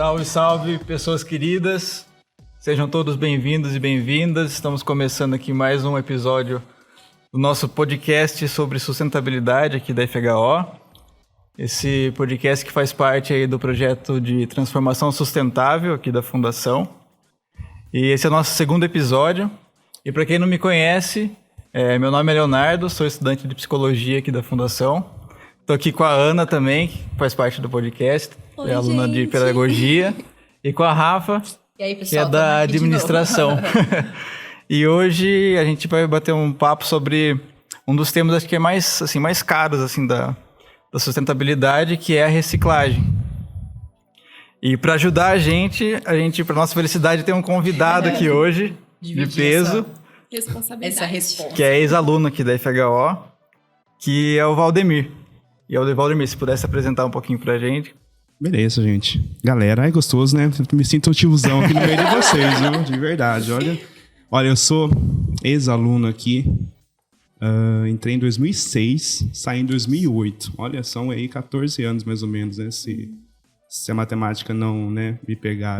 Salve, salve, pessoas queridas. Sejam todos bem-vindos e bem-vindas. Estamos começando aqui mais um episódio do nosso podcast sobre sustentabilidade aqui da FHO. Esse podcast que faz parte aí do projeto de transformação sustentável aqui da Fundação. E esse é o nosso segundo episódio. E para quem não me conhece, meu nome é Leonardo, sou estudante de psicologia aqui da Fundação. Estou aqui com a Ana também, que faz parte do podcast. Oi, é aluna gente. de pedagogia. E com a Rafa, E aí, que pessoal, é da aqui de administração. novo. E hoje a gente vai bater um papo sobre um dos temas, acho que é mais caros assim, da sustentabilidade, que é a reciclagem. E para ajudar a gente, para nossa felicidade, tem um convidado aqui hoje, de Dividir peso, essa resposta. que é ex-aluno aqui da FHO, que é o Valdemir. E o Valdemir, se pudesse apresentar um pouquinho pra gente. Beleza, gente. Galera, é gostoso, né? Me sinto um tiozão aqui no meio de vocês, viu? De verdade, Olha, eu sou ex-aluno aqui. Entrei em 2006, saí em 2008. Olha, são aí 14 anos mais ou menos, né? Se a matemática não, né, me pegar.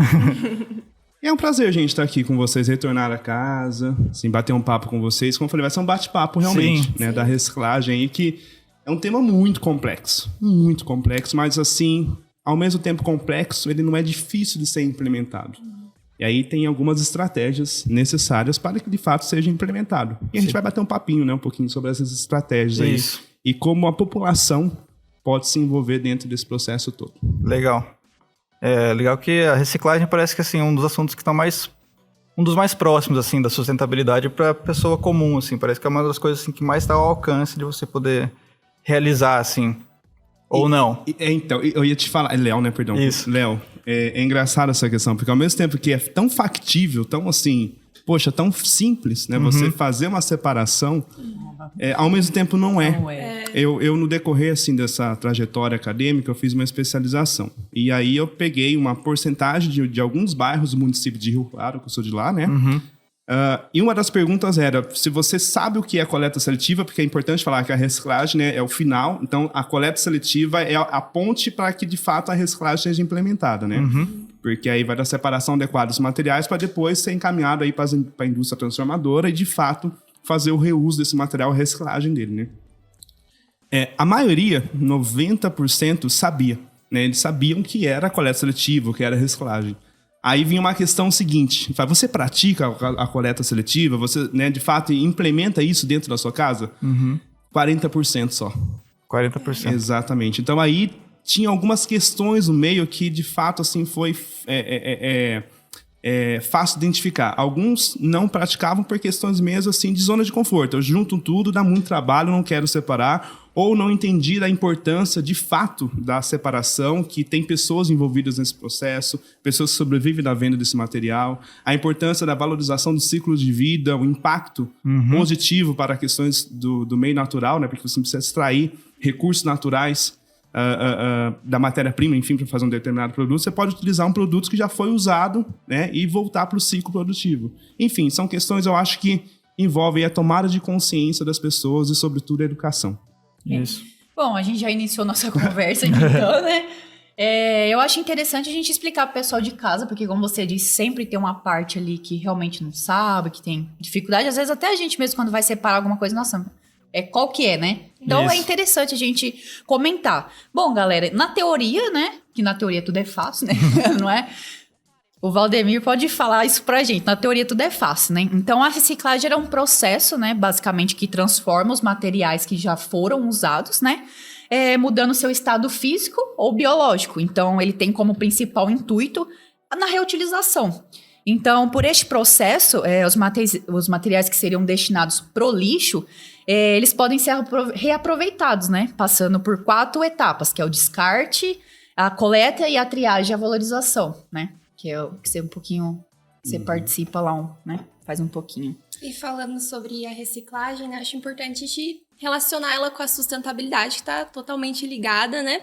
É um prazer, gente, estar aqui com vocês, retornar a casa, assim, bater um papo com vocês. Como eu falei, vai ser um bate-papo realmente, Sim, né? sim. Da reciclagem aí, que é um tema muito complexo, mas assim, ao mesmo tempo complexo, ele não é difícil de ser implementado. E aí tem algumas estratégias necessárias para que de fato seja implementado. E a gente vai bater um papinho, né, um pouquinho sobre essas estratégias aí. Isso. E como a população pode se envolver dentro desse processo todo. Legal. É legal que a reciclagem parece que assim, um dos assuntos que estão um dos mais próximos assim, da sustentabilidade para a pessoa comum. Assim. Parece que é uma das coisas assim, que mais está ao alcance de você poder realizar, assim. Ou não. Então, eu ia te falar... Léo, né? Perdão. Isso. Léo, é engraçado essa questão, porque ao mesmo tempo que é tão factível, tão assim... Poxa, tão simples, né? Você fazer uma separação, ao mesmo tempo não é. Não é. Eu, no decorrer, assim, dessa trajetória acadêmica, eu fiz uma especialização. E aí eu peguei uma porcentagem de alguns bairros do município de Rio Claro, que eu sou de lá, né? E uma das perguntas era se você sabe o que é coleta seletiva, porque é importante falar que a reciclagem, né, é o final. Então, a coleta seletiva é a ponte para que, de fato, a reciclagem seja implementada, né? Porque aí vai da separação adequada dos materiais para depois ser encaminhado aí para a indústria transformadora e, de fato, fazer o reuso desse material, a reciclagem dele, né? A maioria, 90%, sabia, né? Eles sabiam o que era a coleta seletiva, o que era a reciclagem. Aí vinha uma questão seguinte, você pratica a coleta seletiva? Você, né, de fato, implementa isso dentro da sua casa? 40% só. 40%. Exatamente. Então aí tinha algumas questões no meio que, de fato, assim, foi fácil de identificar. Alguns não praticavam por questões mesmo assim de zona de conforto. Eu junto tudo, dá muito trabalho, não quero separar. Ou não entendi da importância, de fato, da separação, que tem pessoas envolvidas nesse processo, pessoas que sobrevivem da venda desse material, a importância da valorização do ciclo de vida, o impacto positivo para questões do meio natural, né? Porque você precisa extrair recursos naturais da matéria-prima, enfim, para fazer um determinado produto. Você pode utilizar um produto que já foi usado, né? E voltar para o ciclo produtivo. Enfim, são questões, eu acho, que envolvem a tomada de consciência das pessoas e, sobretudo, a educação. Isso. Bom, a gente já iniciou nossa conversa aqui, então, né? Eu acho interessante a gente explicar pro pessoal de casa, porque, como você disse, sempre tem uma parte ali que realmente não sabe, que tem dificuldade. Às vezes, até a gente mesmo, quando vai separar alguma coisa, nossa, qual que é, né? Então, Isso. é interessante a gente comentar. Bom, galera, na teoria, né? Que na teoria tudo é fácil, né? Não é? O Valdemir pode falar isso pra gente. Na teoria tudo é fácil, né? Então, a reciclagem era um processo, né? Basicamente, que transforma os materiais que já foram usados, né? Mudando seu estado físico ou biológico. Então, ele tem como principal intuito na reutilização. Então, por este processo, os materiais que seriam destinados pro lixo, eles podem ser reaproveitados, né? Passando por 4 etapas, que é o descarte, a coleta e a triagem e a valorização, né? Que é o que você um pouquinho... Você participa lá, né? Faz um pouquinho. E falando sobre a reciclagem, né, acho importante a gente relacionar ela com a sustentabilidade, que está totalmente ligada, né?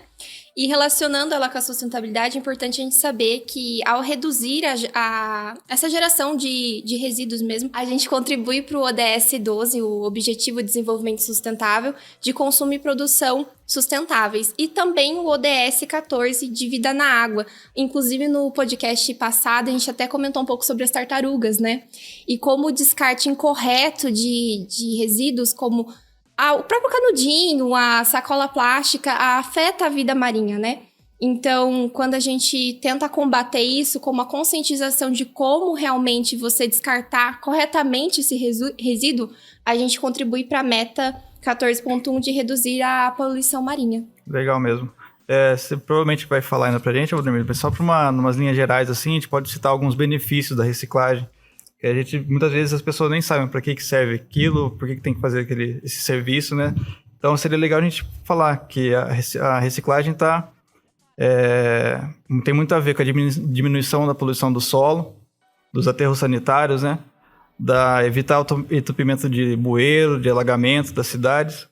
E relacionando ela com a sustentabilidade, é importante a gente saber que ao reduzir essa geração de resíduos mesmo, a gente contribui para o ODS 12, o Objetivo de Desenvolvimento Sustentável, de consumo e produção sustentáveis. E também o ODS 14, de vida na água. Inclusive, no podcast passado, a gente até comentou um pouco sobre as tartarugas, né? E como o descarte incorreto de resíduos, como o próprio canudinho, a sacola plástica, afeta a vida marinha, né? Então, quando a gente tenta combater isso com uma conscientização de como realmente você descartar corretamente esse resíduo, a gente contribui para a meta 14.1 de reduzir a poluição marinha. Legal mesmo. Você provavelmente vai falar ainda pra gente, Valdemir, mas só para umas linhas gerais assim, a gente pode citar alguns benefícios da reciclagem. Que a gente, muitas vezes as pessoas nem sabem para que serve aquilo, por que tem que fazer esse serviço, né? Então seria legal a gente falar que a reciclagem tem muito a ver com a diminuição da poluição do solo, dos aterros sanitários, né? Evitar o entupimento de bueiro, de alagamento das cidades,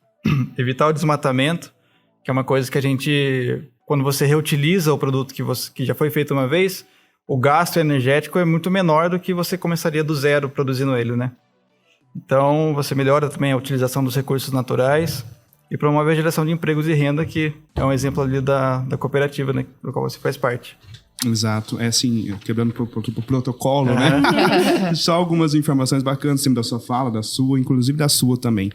evitar o desmatamento, que é uma coisa que a gente, quando você reutiliza o produto que já foi feito uma vez, o gasto energético é muito menor do que você começaria do zero produzindo ele, né? Então, você melhora também a utilização dos recursos naturais e promove a geração de empregos e renda, que é um exemplo ali da cooperativa, né, do qual você faz parte. Exato. Assim, quebrando o protocolo, né? Só algumas informações bacanas, sempre da sua fala, da sua, inclusive da sua também.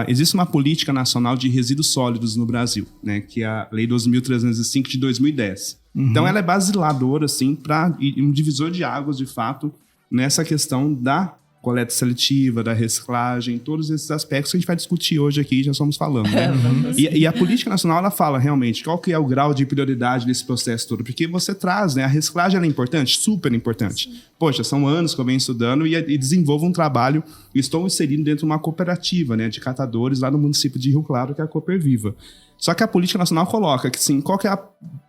Existe uma política nacional de resíduos sólidos no Brasil, né? Que é a Lei 12.305 de 2010. Então, ela é basiladora, assim, para um divisor de águas, de fato, nessa questão da coleta seletiva, da reciclagem, todos esses aspectos que a gente vai discutir hoje aqui, já estamos falando, né? E a política nacional, ela fala realmente qual que é o grau de prioridade desse processo todo, porque você traz, né? A reciclagem, ela é importante, super importante. Sim. Poxa, são anos que eu venho estudando e desenvolvo um trabalho, estou inserido dentro de uma cooperativa, né? De catadores lá no município de Rio Claro, que é a Cooperviva. Só que a política nacional coloca que, sim, qual que é a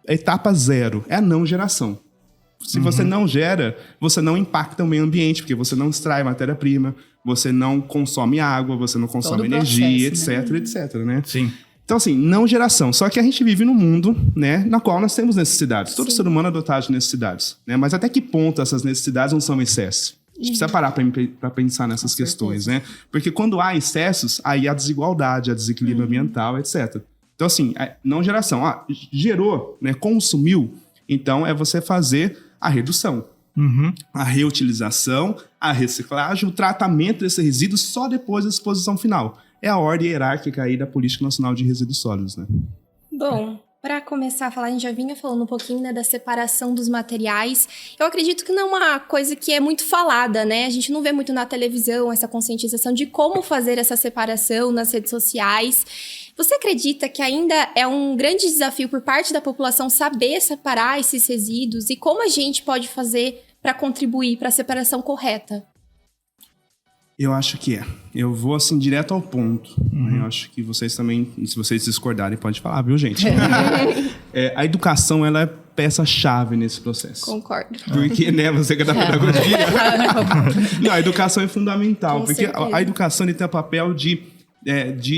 etapa zero? É a não geração. Se você não gera, você não impacta o meio ambiente, porque você não extrai matéria-prima, você não consome água, você não consome energia, etc, né? Sim. Então, assim, não geração. Só que a gente vive num mundo, né, na qual nós temos necessidades. Todo ser humano é dotado de necessidades, né? Mas até que ponto essas necessidades não são excesso? A gente precisa parar para pensar nessas questões, né? Porque quando há excessos, aí há desigualdade, há desequilíbrio ambiental, etc. Então, assim, não geração. Gerou, né, consumiu, então é você fazer a redução, a reutilização, a reciclagem, o tratamento desse resíduo só depois da disposição final. É a ordem hierárquica aí da Política Nacional de Resíduos Sólidos, né? Bom, para começar a falar, a gente já vinha falando um pouquinho, né, da separação dos materiais. Eu acredito que não é uma coisa que é muito falada, né? A gente não vê muito na televisão essa conscientização de como fazer essa separação nas redes sociais. Você acredita que ainda é um grande desafio por parte da população saber separar esses resíduos e como a gente pode fazer para contribuir para a separação correta? Eu acho que é. Eu vou, assim, direto ao ponto. Eu acho que vocês também, se vocês discordarem, pode falar, viu, gente? A educação, ela é peça-chave nesse processo. Concordo. Porque, né, você que é da pedagogia... Não, a educação é fundamental. Com porque a educação tem o papel de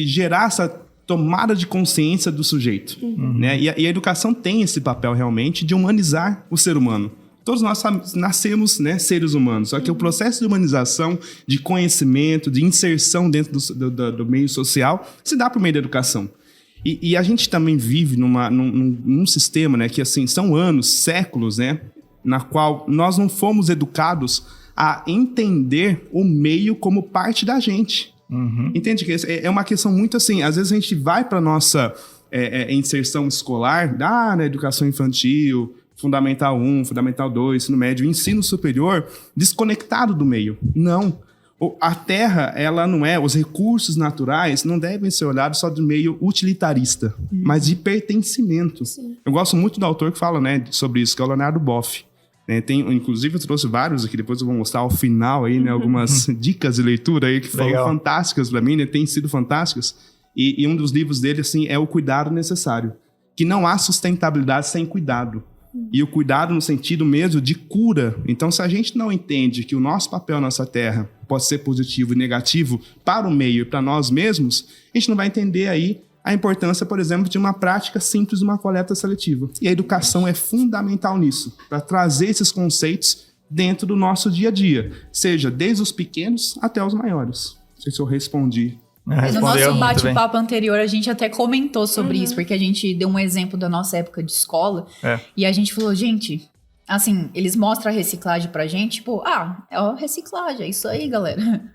gerar essa tomada de consciência do sujeito. Né? E a educação tem esse papel, realmente, de humanizar o ser humano. Todos nós nascemos, né, seres humanos, só que o processo de humanização, de conhecimento, de inserção dentro do meio social, se dá por meio da educação. E a gente também vive num sistema, né, que assim, são anos, séculos, né, na qual nós não fomos educados a entender o meio como parte da gente. Entende? Que é uma questão muito assim, às vezes a gente vai para a nossa inserção escolar, na educação infantil, Fundamental 1, Fundamental 2, ensino médio, ensino superior, desconectado do meio. Não. A terra, ela não é... Os recursos naturais não devem ser olhados só do meio utilitarista, mas de pertencimento. Sim. Eu gosto muito do autor que fala, né, sobre isso, que é o Leonardo Boff. Inclusive, eu trouxe vários aqui, depois eu vou mostrar ao final aí, né, algumas dicas de leitura aí que foram fantásticas para mim, né, têm sido fantásticas. E um dos livros dele, assim, é O Cuidado Necessário. Que não há sustentabilidade sem cuidado. E o cuidado no sentido mesmo de cura. Então, se a gente não entende que o nosso papel nessa terra pode ser positivo e negativo para o meio e para nós mesmos, a gente não vai entender aí a importância, por exemplo, de uma prática simples de uma coleta seletiva. E a educação é fundamental nisso, para trazer esses conceitos dentro do nosso dia a dia, seja desde os pequenos até os maiores. Não sei se eu respondi. No nosso bate-papo anterior, a gente até comentou sobre isso, porque a gente deu um exemplo da nossa época de escola, e a gente falou, gente, assim, eles mostram a reciclagem pra gente, tipo, é a reciclagem, é isso aí, galera.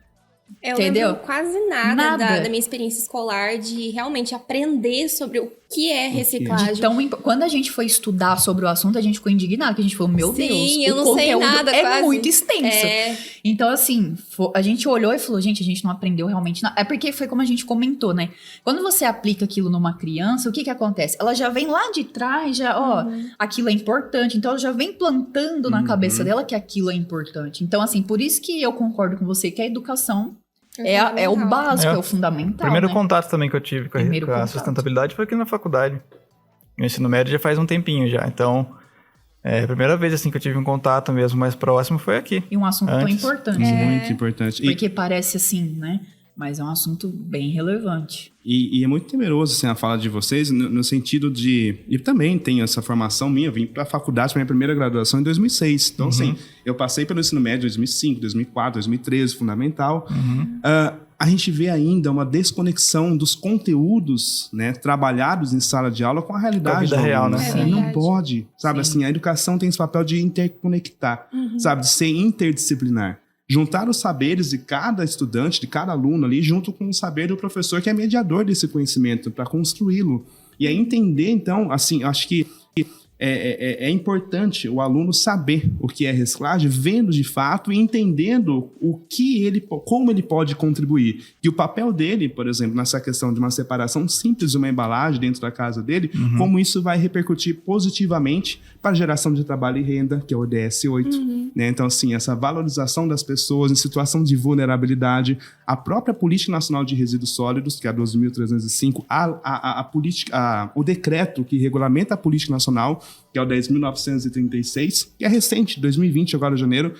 Eu entendeu? lembro quase nada. Da minha experiência escolar de realmente aprender sobre o que é reciclagem. Então, quando a gente foi estudar sobre o assunto, a gente ficou indignado, que a gente falou, meu Deus, eu não sei nada, é quase. muito extenso. Então, assim, a gente olhou e falou, gente, a gente não aprendeu realmente nada. É porque foi como a gente comentou, né? Quando você aplica aquilo numa criança, o que acontece? Ela já vem lá de trás, aquilo é importante. Então, ela já vem plantando na cabeça dela que aquilo é importante. Então, assim, por isso que eu concordo com você que a educação é o básico, é o fundamental. O primeiro né? contato também que eu tive com a sustentabilidade foi aqui na faculdade. No ensino médio já faz um tempinho já. Então, a primeira vez assim que eu tive um contato mesmo mais próximo foi aqui. E um assunto tão importante, né? Muito importante. Porque parece assim, né? Mas é um assunto bem relevante. E é muito temeroso assim, a fala de vocês, no sentido de... Eu também tenho essa formação minha, eu vim para a faculdade, para minha primeira graduação em 2006. Então, assim, eu passei pelo ensino médio em 2005, 2004, 2013, fundamental. A gente vê ainda uma desconexão dos conteúdos, né, trabalhados em sala de aula com a realidade. Com a vida real, né? Não pode, sabe? Assim, a educação tem esse papel de interconectar, sabe? De ser interdisciplinar. Juntar os saberes de cada estudante, de cada aluno ali, junto com o saber do professor, que é mediador desse conhecimento, para construí-lo. E aí entender, então, assim, acho que é importante o aluno saber o que é reciclagem, vendo de fato e entendendo como ele pode contribuir. E o papel dele, por exemplo, nessa questão de uma separação simples de uma embalagem dentro da casa dele, como isso vai repercutir positivamente para a geração de trabalho e renda, que é o ODS 8. Né? Então, assim, essa valorização das pessoas em situação de vulnerabilidade, a própria Política Nacional de Resíduos Sólidos, que é a 12.305, o decreto que regulamenta a Política Nacional, que é o 10.936, que é recente, 2020, agora em janeiro,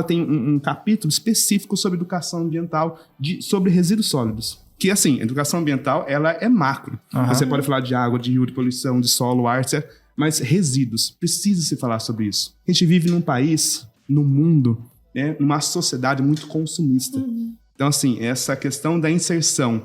tem um capítulo específico sobre educação ambiental, sobre resíduos sólidos. Que, assim, educação ambiental, ela é macro. Você pode falar de água, de rio, de poluição, de solo, ar, etc. Mas resíduos, precisa-se falar sobre isso. A gente vive num país, no mundo, né, numa sociedade muito consumista. Então, assim, essa questão da inserção,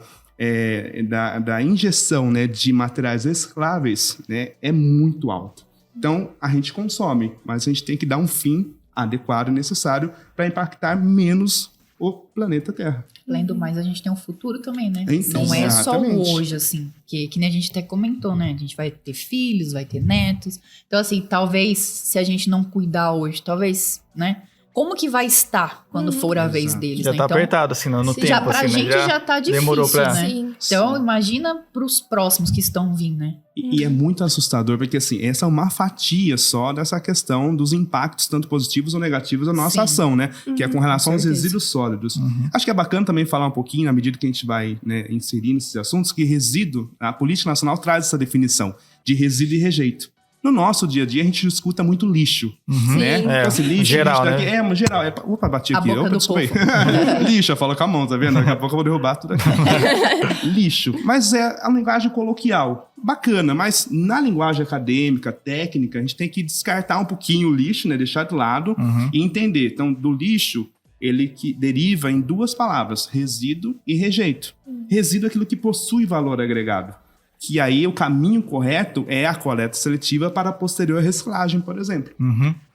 da injeção, né, de materiais recicláveis, né, é muito alta. Então, a gente consome, mas a gente tem que dar um fim adequado e necessário para impactar menos o planeta Terra. Além do mais, a gente tem um futuro também, né? Então, não é só exatamente. o hoje, assim. Que nem a gente até comentou, né? A gente vai ter filhos, vai ter netos. Então, assim, talvez, se a gente não cuidar hoje, talvez, né? Como que vai estar quando for a vez deles, já né? tá Então, apertado, assim, no tempo, já, pra assim, gente né? já tá difícil, demorou pra... né? Sim. Então, imagina pros próximos que estão vindo, né? E é muito assustador, porque assim, essa é uma fatia só dessa questão dos impactos, tanto positivos ou negativos, da nossa ação, né? Que é com relação aos resíduos sólidos. Acho que é bacana também falar um pouquinho, na medida que a gente vai, né, inserindo esses assuntos, que resíduo, a Política Nacional traz essa definição de resíduo e rejeito. No nosso dia a dia, a gente escuta muito lixo, né? Então, assim, lixo, geral, lixo daqui, né? Geral. Opa, bati aqui. Boca Opa, do desculpa aí. Lixo, eu falo com a mão, tá vendo? Daqui a pouco eu vou derrubar tudo aqui. Lixo. Mas é a linguagem coloquial. Bacana, mas na linguagem acadêmica, técnica, a gente tem que descartar um pouquinho o lixo, né? Deixar de lado e entender. Então, do lixo, ele que deriva em duas palavras, resíduo e rejeito. Resíduo é aquilo que possui valor agregado. Que aí o caminho correto é a coleta seletiva para a posterior reciclagem, por exemplo.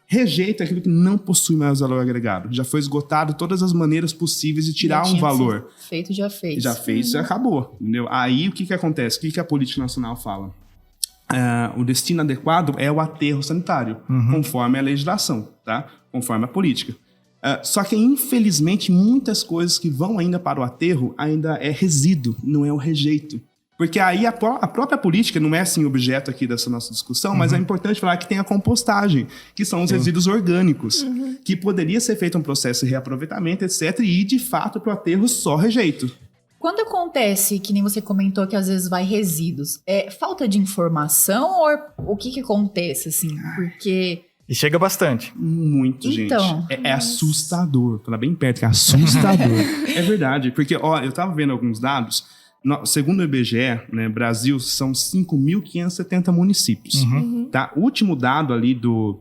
Rejeito é aquilo que não possui mais valor agregado. Já foi esgotado todas as maneiras possíveis de tirar um valor. Feito, já fez. Já fez, já acabou. Entendeu? Aí o que acontece? O que a Política Nacional fala? O destino adequado é o aterro sanitário, conforme a legislação, tá? Conforme a política. Só que, infelizmente, muitas coisas que vão ainda para o aterro ainda é resíduo, não é o rejeito. Porque aí a própria política não é assim objeto aqui dessa nossa discussão, mas é importante falar que tem a compostagem, que são os resíduos orgânicos, que poderia ser feito um processo de reaproveitamento, etc., e ir de fato para o aterro só rejeito. Quando acontece, que nem você comentou que às vezes vai resíduos, é falta de informação ou o que acontece, assim? Porque... E chega bastante. Muito, Então, gente. É assustador. Falar bem perto, que é assustador. É verdade. Porque, ó, eu tava vendo alguns dados. Segundo o IBGE, né, Brasil são 5.570 municípios. Tá? O último dado ali do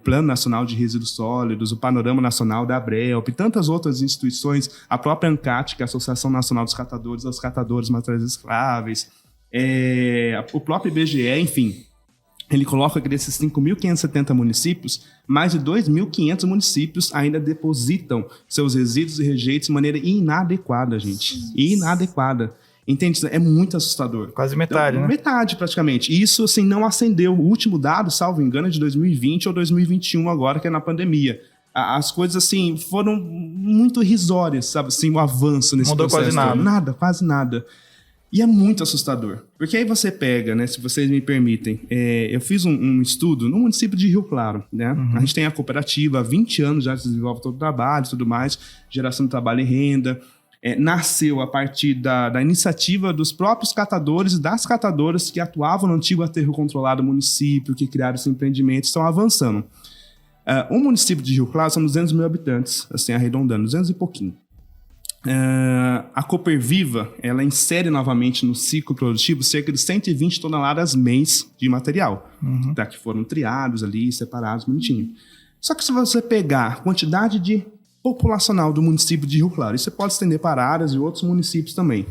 Plano Nacional de Resíduos Sólidos, o Panorama Nacional da ABRELP e tantas outras instituições, a própria ANCAT, que é a Associação Nacional dos Catadores, das Catadoras Materiais Recicláveis, o próprio IBGE, enfim... Ele coloca que desses 5.570 municípios, mais de 2.500 municípios ainda depositam seus resíduos e rejeitos de maneira inadequada, gente. Inadequada. Entende? É muito assustador. Quase metade, então, né? Metade, praticamente. E isso, assim, não acendeu. O último dado, salvo engano, é de 2020 ou 2021 agora, que é na pandemia. As coisas, assim, foram muito irrisórias, sabe? Assim, o avanço nesse Mudou processo. quase nada. Nada, quase nada. E é muito assustador, porque aí você pega, né, se vocês me permitem, eu fiz um estudo no município de Rio Claro, né? A gente tem a cooperativa, há 20 anos já desenvolve todo o trabalho e tudo mais, geração de trabalho e renda, nasceu a partir da iniciativa dos próprios catadores e das catadoras que atuavam no antigo aterro controlado município, que criaram esse empreendimento, estão avançando. O município de Rio Claro são 200 mil habitantes, assim, arredondando, 200 e pouquinho. A Cooperviva, ela insere novamente no ciclo produtivo cerca de 120 toneladas mês de material, tá, que foram triados ali, separados, bonitinho. Só que se você pegar a quantidade de populacional do município de Rio Claro, isso você pode estender para áreas e outros municípios também,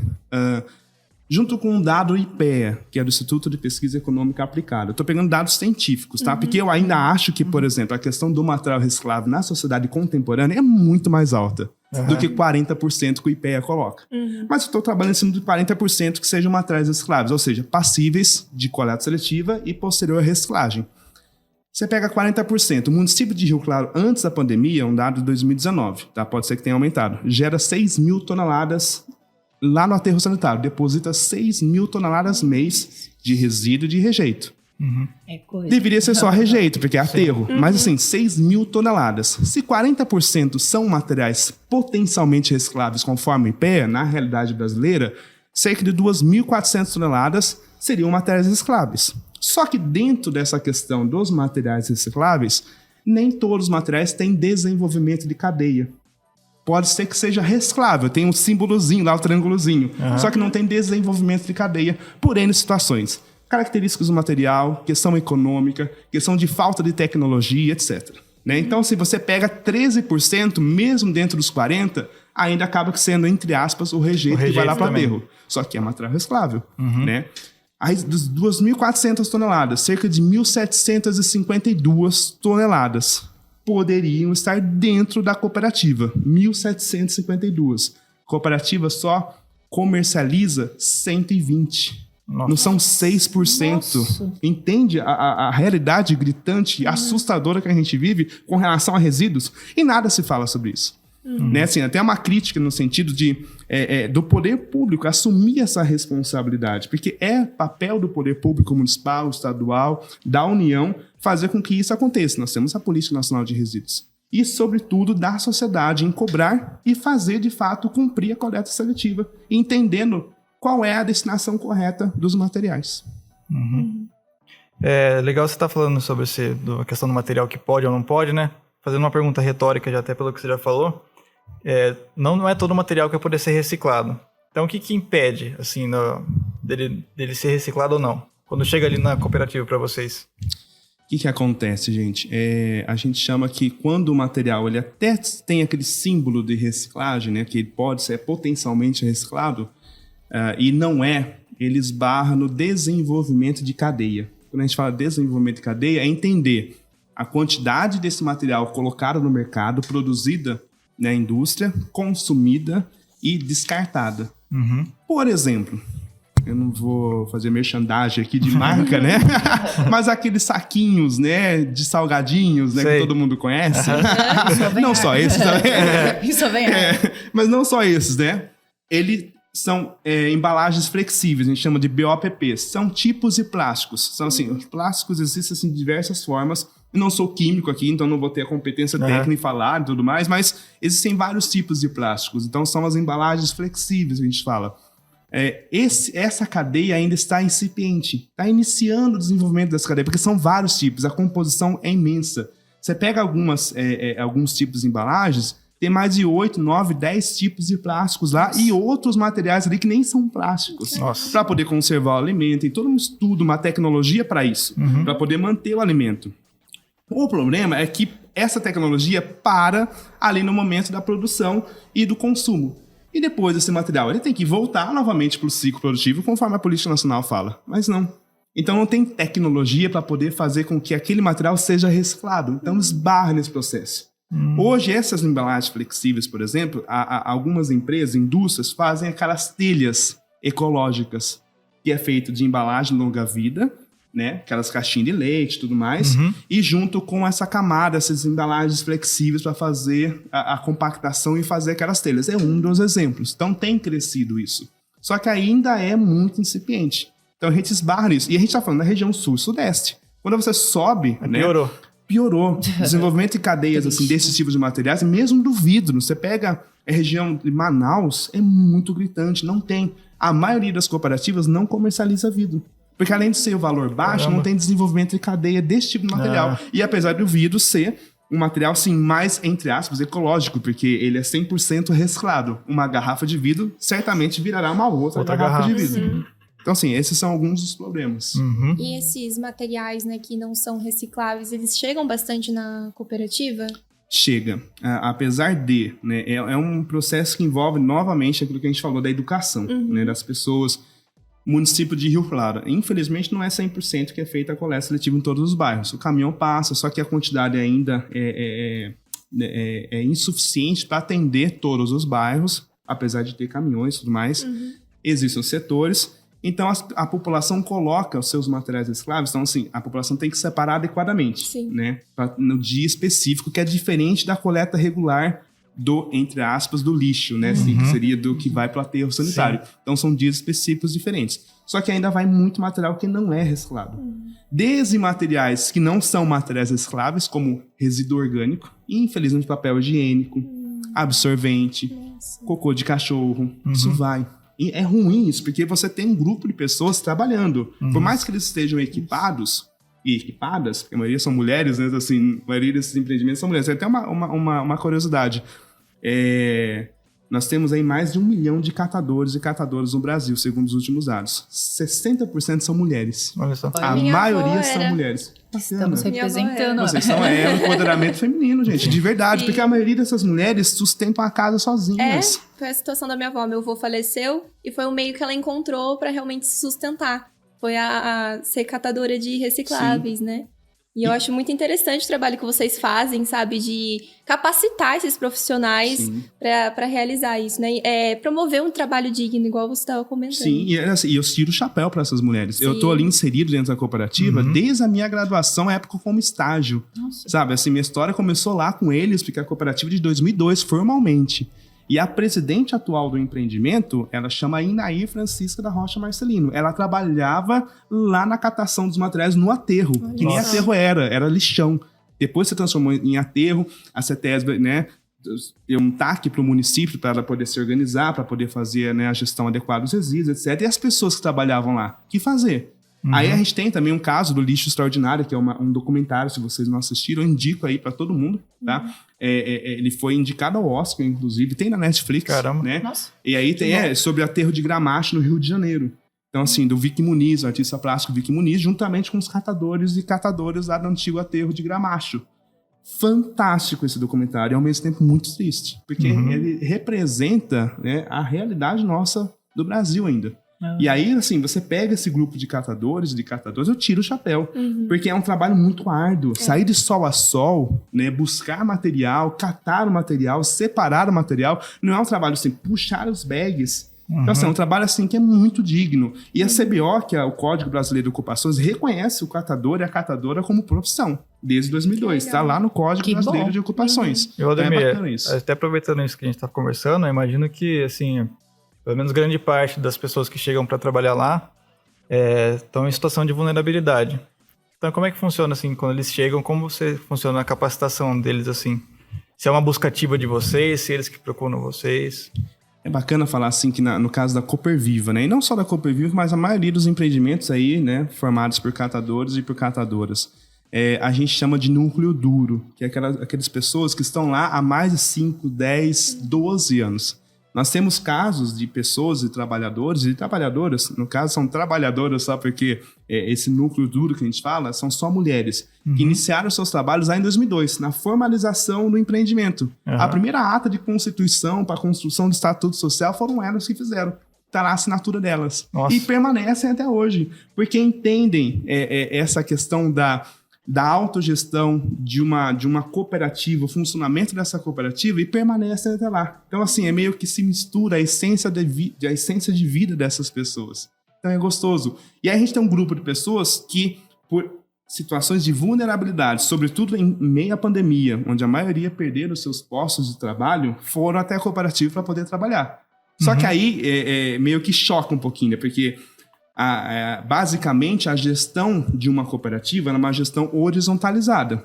junto com um dado IPEA, que é do Instituto de Pesquisa Econômica Aplicada. Eu estou pegando dados científicos, tá? Porque eu ainda acho que, por exemplo, a questão do material reciclável na sociedade contemporânea é muito mais alta do que 40% que o IPEA coloca. Mas eu estou trabalhando em cima de 40% que sejam materiais recicláveis, ou seja, passíveis de coleta seletiva e posterior reciclagem. Você pega 40%. O município de Rio Claro, antes da pandemia, um dado de 2019, tá? Pode ser que tenha aumentado, gera 6 mil toneladas lá no aterro sanitário, deposita 6 mil toneladas mês de resíduo e de rejeito. É coisa. Deveria ser só rejeito, porque é aterro. Mas assim, 6 mil toneladas. Se 40% são materiais potencialmente recicláveis conforme o IPEA, na realidade brasileira, cerca de 2.400 toneladas seriam materiais recicláveis. Só que dentro dessa questão dos materiais recicláveis, nem todos os materiais têm desenvolvimento de cadeia. Pode ser que seja reciclável, tem um símbolozinho lá, o triângulozinho. Só que não tem desenvolvimento de cadeia por N situações. Características do material, questão econômica, questão de falta de tecnologia, etc. Né? Então, se você pega 13%, mesmo dentro dos 40%, ainda acaba sendo, entre aspas, o rejeito que vai lá para o aterro. Só que é material reciclável. Né? Aí, dos 2.400 toneladas, cerca de 1.752 toneladas poderiam estar dentro da cooperativa. 1.752. Cooperativa só comercializa 120. Nossa. Não são 6%. Nossa. Entende a realidade gritante, assustadora que a gente vive com relação a resíduos? E nada se fala sobre isso. Né? Assim, até uma crítica no sentido de do poder público assumir essa responsabilidade, porque é papel do poder público municipal, estadual, da União, fazer com que isso aconteça. Nós temos a Política Nacional de Resíduos. E, sobretudo, da sociedade em cobrar e fazer, de fato, cumprir a coleta seletiva, entendendo qual é a destinação correta dos materiais. É legal você estar falando sobre a questão do material que pode ou não pode, né? Fazendo uma pergunta retórica, já até pelo que você já falou, não é todo material que vai poder ser reciclado. Então, o que impede, assim, dele ser reciclado ou não? Quando chega ali na cooperativa para vocês? O que acontece, gente? A gente chama que quando o material ele até tem aquele símbolo de reciclagem, né, que ele pode ser potencialmente reciclado, e não ele esbarra no desenvolvimento de cadeia. Quando a gente fala desenvolvimento de cadeia, é entender a quantidade desse material colocado no mercado, produzida na indústria, consumida e descartada. Por exemplo, eu não vou fazer merchandising aqui de marca, né? Mas aqueles saquinhos, né, de salgadinhos, né, que todo mundo conhece. Não só esses também. Isso vem. Mas não só esses, né? Eles são embalagens flexíveis, a gente chama de BOPP. São tipos de plásticos. São assim, os plásticos existem assim, de diversas formas, Eu não sou químico aqui, então não vou ter a competência técnica em falar e tudo mais, mas existem vários tipos de plásticos. Então são as embalagens flexíveis que a gente fala. Essa cadeia ainda está incipiente, está iniciando o desenvolvimento dessa cadeia, porque são vários tipos, a composição é imensa. Você pega alguns tipos de embalagens, tem mais de 8, 9, 10 tipos de plásticos lá e outros materiais ali que nem são plásticos. Para poder conservar o alimento, tem todo um estudo, uma tecnologia para isso, para poder manter o alimento. O problema é que essa tecnologia para ali no momento da produção e do consumo. E depois esse material ele tem que voltar novamente para o ciclo produtivo, conforme a Política Nacional fala. Mas não. Então não tem tecnologia para poder fazer com que aquele material seja reciclado. Então esbarra nesse processo. Hoje, essas embalagens flexíveis, por exemplo, algumas empresas, indústrias, fazem aquelas telhas ecológicas, que é feito de embalagem longa-vida, né? Aquelas caixinhas de leite e tudo mais, e junto com essa camada, essas embalagens flexíveis para fazer a compactação e fazer aquelas telhas. É um dos exemplos. Então tem crescido isso. Só que ainda é muito incipiente. Então a gente esbarra nisso. E a gente está falando da região sul e sudeste. Quando você sobe, né? Piorou. Desenvolvimento de cadeias assim, desses tipos de materiais, mesmo do vidro. Você pega a região de Manaus, é muito gritante, não tem. A maioria das cooperativas não comercializa vidro. Porque além de ser o valor baixo, não tem desenvolvimento de cadeia desse tipo de material. E apesar do vidro ser um material, sim, mais, entre aspas, ecológico, porque ele é 100% reciclado. Uma garrafa de vidro certamente virará uma outra garrafa de vidro. Então, assim, esses são alguns dos problemas. E esses materiais, né, que não são recicláveis, eles chegam bastante na cooperativa? Chega. Apesar de, né, é um processo que envolve novamente aquilo que a gente falou da educação, né, das pessoas. Município de Rio Claro. Infelizmente, não é 100% que é feita a coleta seletiva em todos os bairros. O caminhão passa, só que a quantidade ainda é insuficiente para atender todos os bairros, apesar de ter caminhões e tudo mais. Existem os setores. Então, a população coloca os seus materiais recicláveis. Então, assim, a população tem que separar adequadamente, né? No dia específico, que é diferente da coleta regular do, entre aspas, do lixo, né? Assim, que seria do que vai para o aterro sanitário. Então, são dias específicos diferentes. Só que ainda vai muito material que não é reciclado. Desde materiais que não são materiais recicláveis, como resíduo orgânico, infelizmente papel higiênico, absorvente, cocô de cachorro, isso vai. E é ruim isso, porque você tem um grupo de pessoas trabalhando. Por mais que eles estejam equipados e equipadas, porque a maioria são mulheres, né? Assim, a maioria desses empreendimentos são mulheres. Tem até uma curiosidade. Nós temos aí mais de 1 milhão de catadores e catadoras no Brasil, segundo os últimos dados. 60% são mulheres. Olha só. A maioria são mulheres. Estamos representando. Vocês são o empoderamento feminino, gente, de verdade. Porque a maioria dessas mulheres sustentam a casa sozinhas. Foi a situação da minha avó. Meu avô faleceu e foi um meio que ela encontrou para realmente se sustentar. Foi a ser catadora de recicláveis, né? E eu acho muito interessante o trabalho que vocês fazem, sabe? De capacitar esses profissionais para realizar isso, né? Promover um trabalho digno, igual você estava comentando. Sim, e eu tiro o chapéu para essas mulheres. Eu tô ali inserido dentro da cooperativa desde a minha graduação, época como estágio. Sabe, assim, minha história começou lá com eles, porque a cooperativa de 2002, formalmente. E a presidente atual do empreendimento, ela chama Inaí Francisca da Rocha Marcelino. Ela trabalhava lá na catação dos materiais no aterro, que nem aterro era lixão. Depois se transformou em aterro, a CETESB, né, deu um TAC para o município para ela poder se organizar, para poder fazer, né, a gestão adequada dos resíduos, etc. E as pessoas que trabalhavam lá, o que fazer? Aí a gente tem também um caso do Lixo Extraordinário, que é um documentário, se vocês não assistiram, eu indico aí para todo mundo, tá? Ele foi indicado ao Oscar, inclusive, tem na Netflix. Caramba. Né? E aí tem sobre o aterro de Gramacho, no Rio de Janeiro. Então, assim, do Vic Muniz, o artista plástico Vic Muniz, juntamente com os catadores e catadoras lá do antigo aterro de Gramacho. Fantástico esse documentário, e ao mesmo tempo muito triste, porque ele representa, né, a realidade nossa do Brasil ainda. E aí, assim, você pega esse grupo de catadores, eu tiro o chapéu. Porque é um trabalho muito árduo. Sair de sol a sol, né? Buscar material, catar o material, separar o material. Não é um trabalho assim, puxar os bags. Então, assim, é um trabalho assim que é muito digno. E a CBO, que é o Código Brasileiro de Ocupações, reconhece o catador e a catadora como profissão. Desde 2002. Está lá no Código Brasileiro de Ocupações. E, Valdemir, até aproveitando isso que a gente está conversando, eu imagino que, assim, pelo menos grande parte das pessoas que chegam para trabalhar lá estão em situação de vulnerabilidade. Então, como é que funciona, assim, quando eles chegam? Como funciona a capacitação deles, assim? Se é uma busca ativa de vocês, se eles que procuram vocês? É bacana falar assim que no caso da Cooper Viva, né? E não só da Cooper Viva, mas a maioria dos empreendimentos aí, né? Formados por catadores e por catadoras. A gente chama de núcleo duro, que é aquelas pessoas que estão lá há mais de 5, 10, 12 anos. Nós temos casos de pessoas e trabalhadores e trabalhadoras, no caso são trabalhadoras só porque esse núcleo duro que a gente fala são só mulheres, que iniciaram seus trabalhos lá em 2002, na formalização do empreendimento. A primeira ata de constituição para a construção do Estatuto Social foram elas que fizeram. Está lá a assinatura delas. Nossa. E permanecem até hoje, porque entendem essa questão da autogestão de uma cooperativa, o funcionamento dessa cooperativa e permanecem até lá. Então, assim, é meio que se mistura a essência de vida dessas pessoas. Então, é gostoso. E aí a gente tem um grupo de pessoas que, por situações de vulnerabilidade, sobretudo em meio à pandemia, onde a maioria perderam seus postos de trabalho, foram até a cooperativa para poder trabalhar. Só que aí meio que choca um pouquinho, né? Porque basicamente a gestão de uma cooperativa é uma gestão horizontalizada.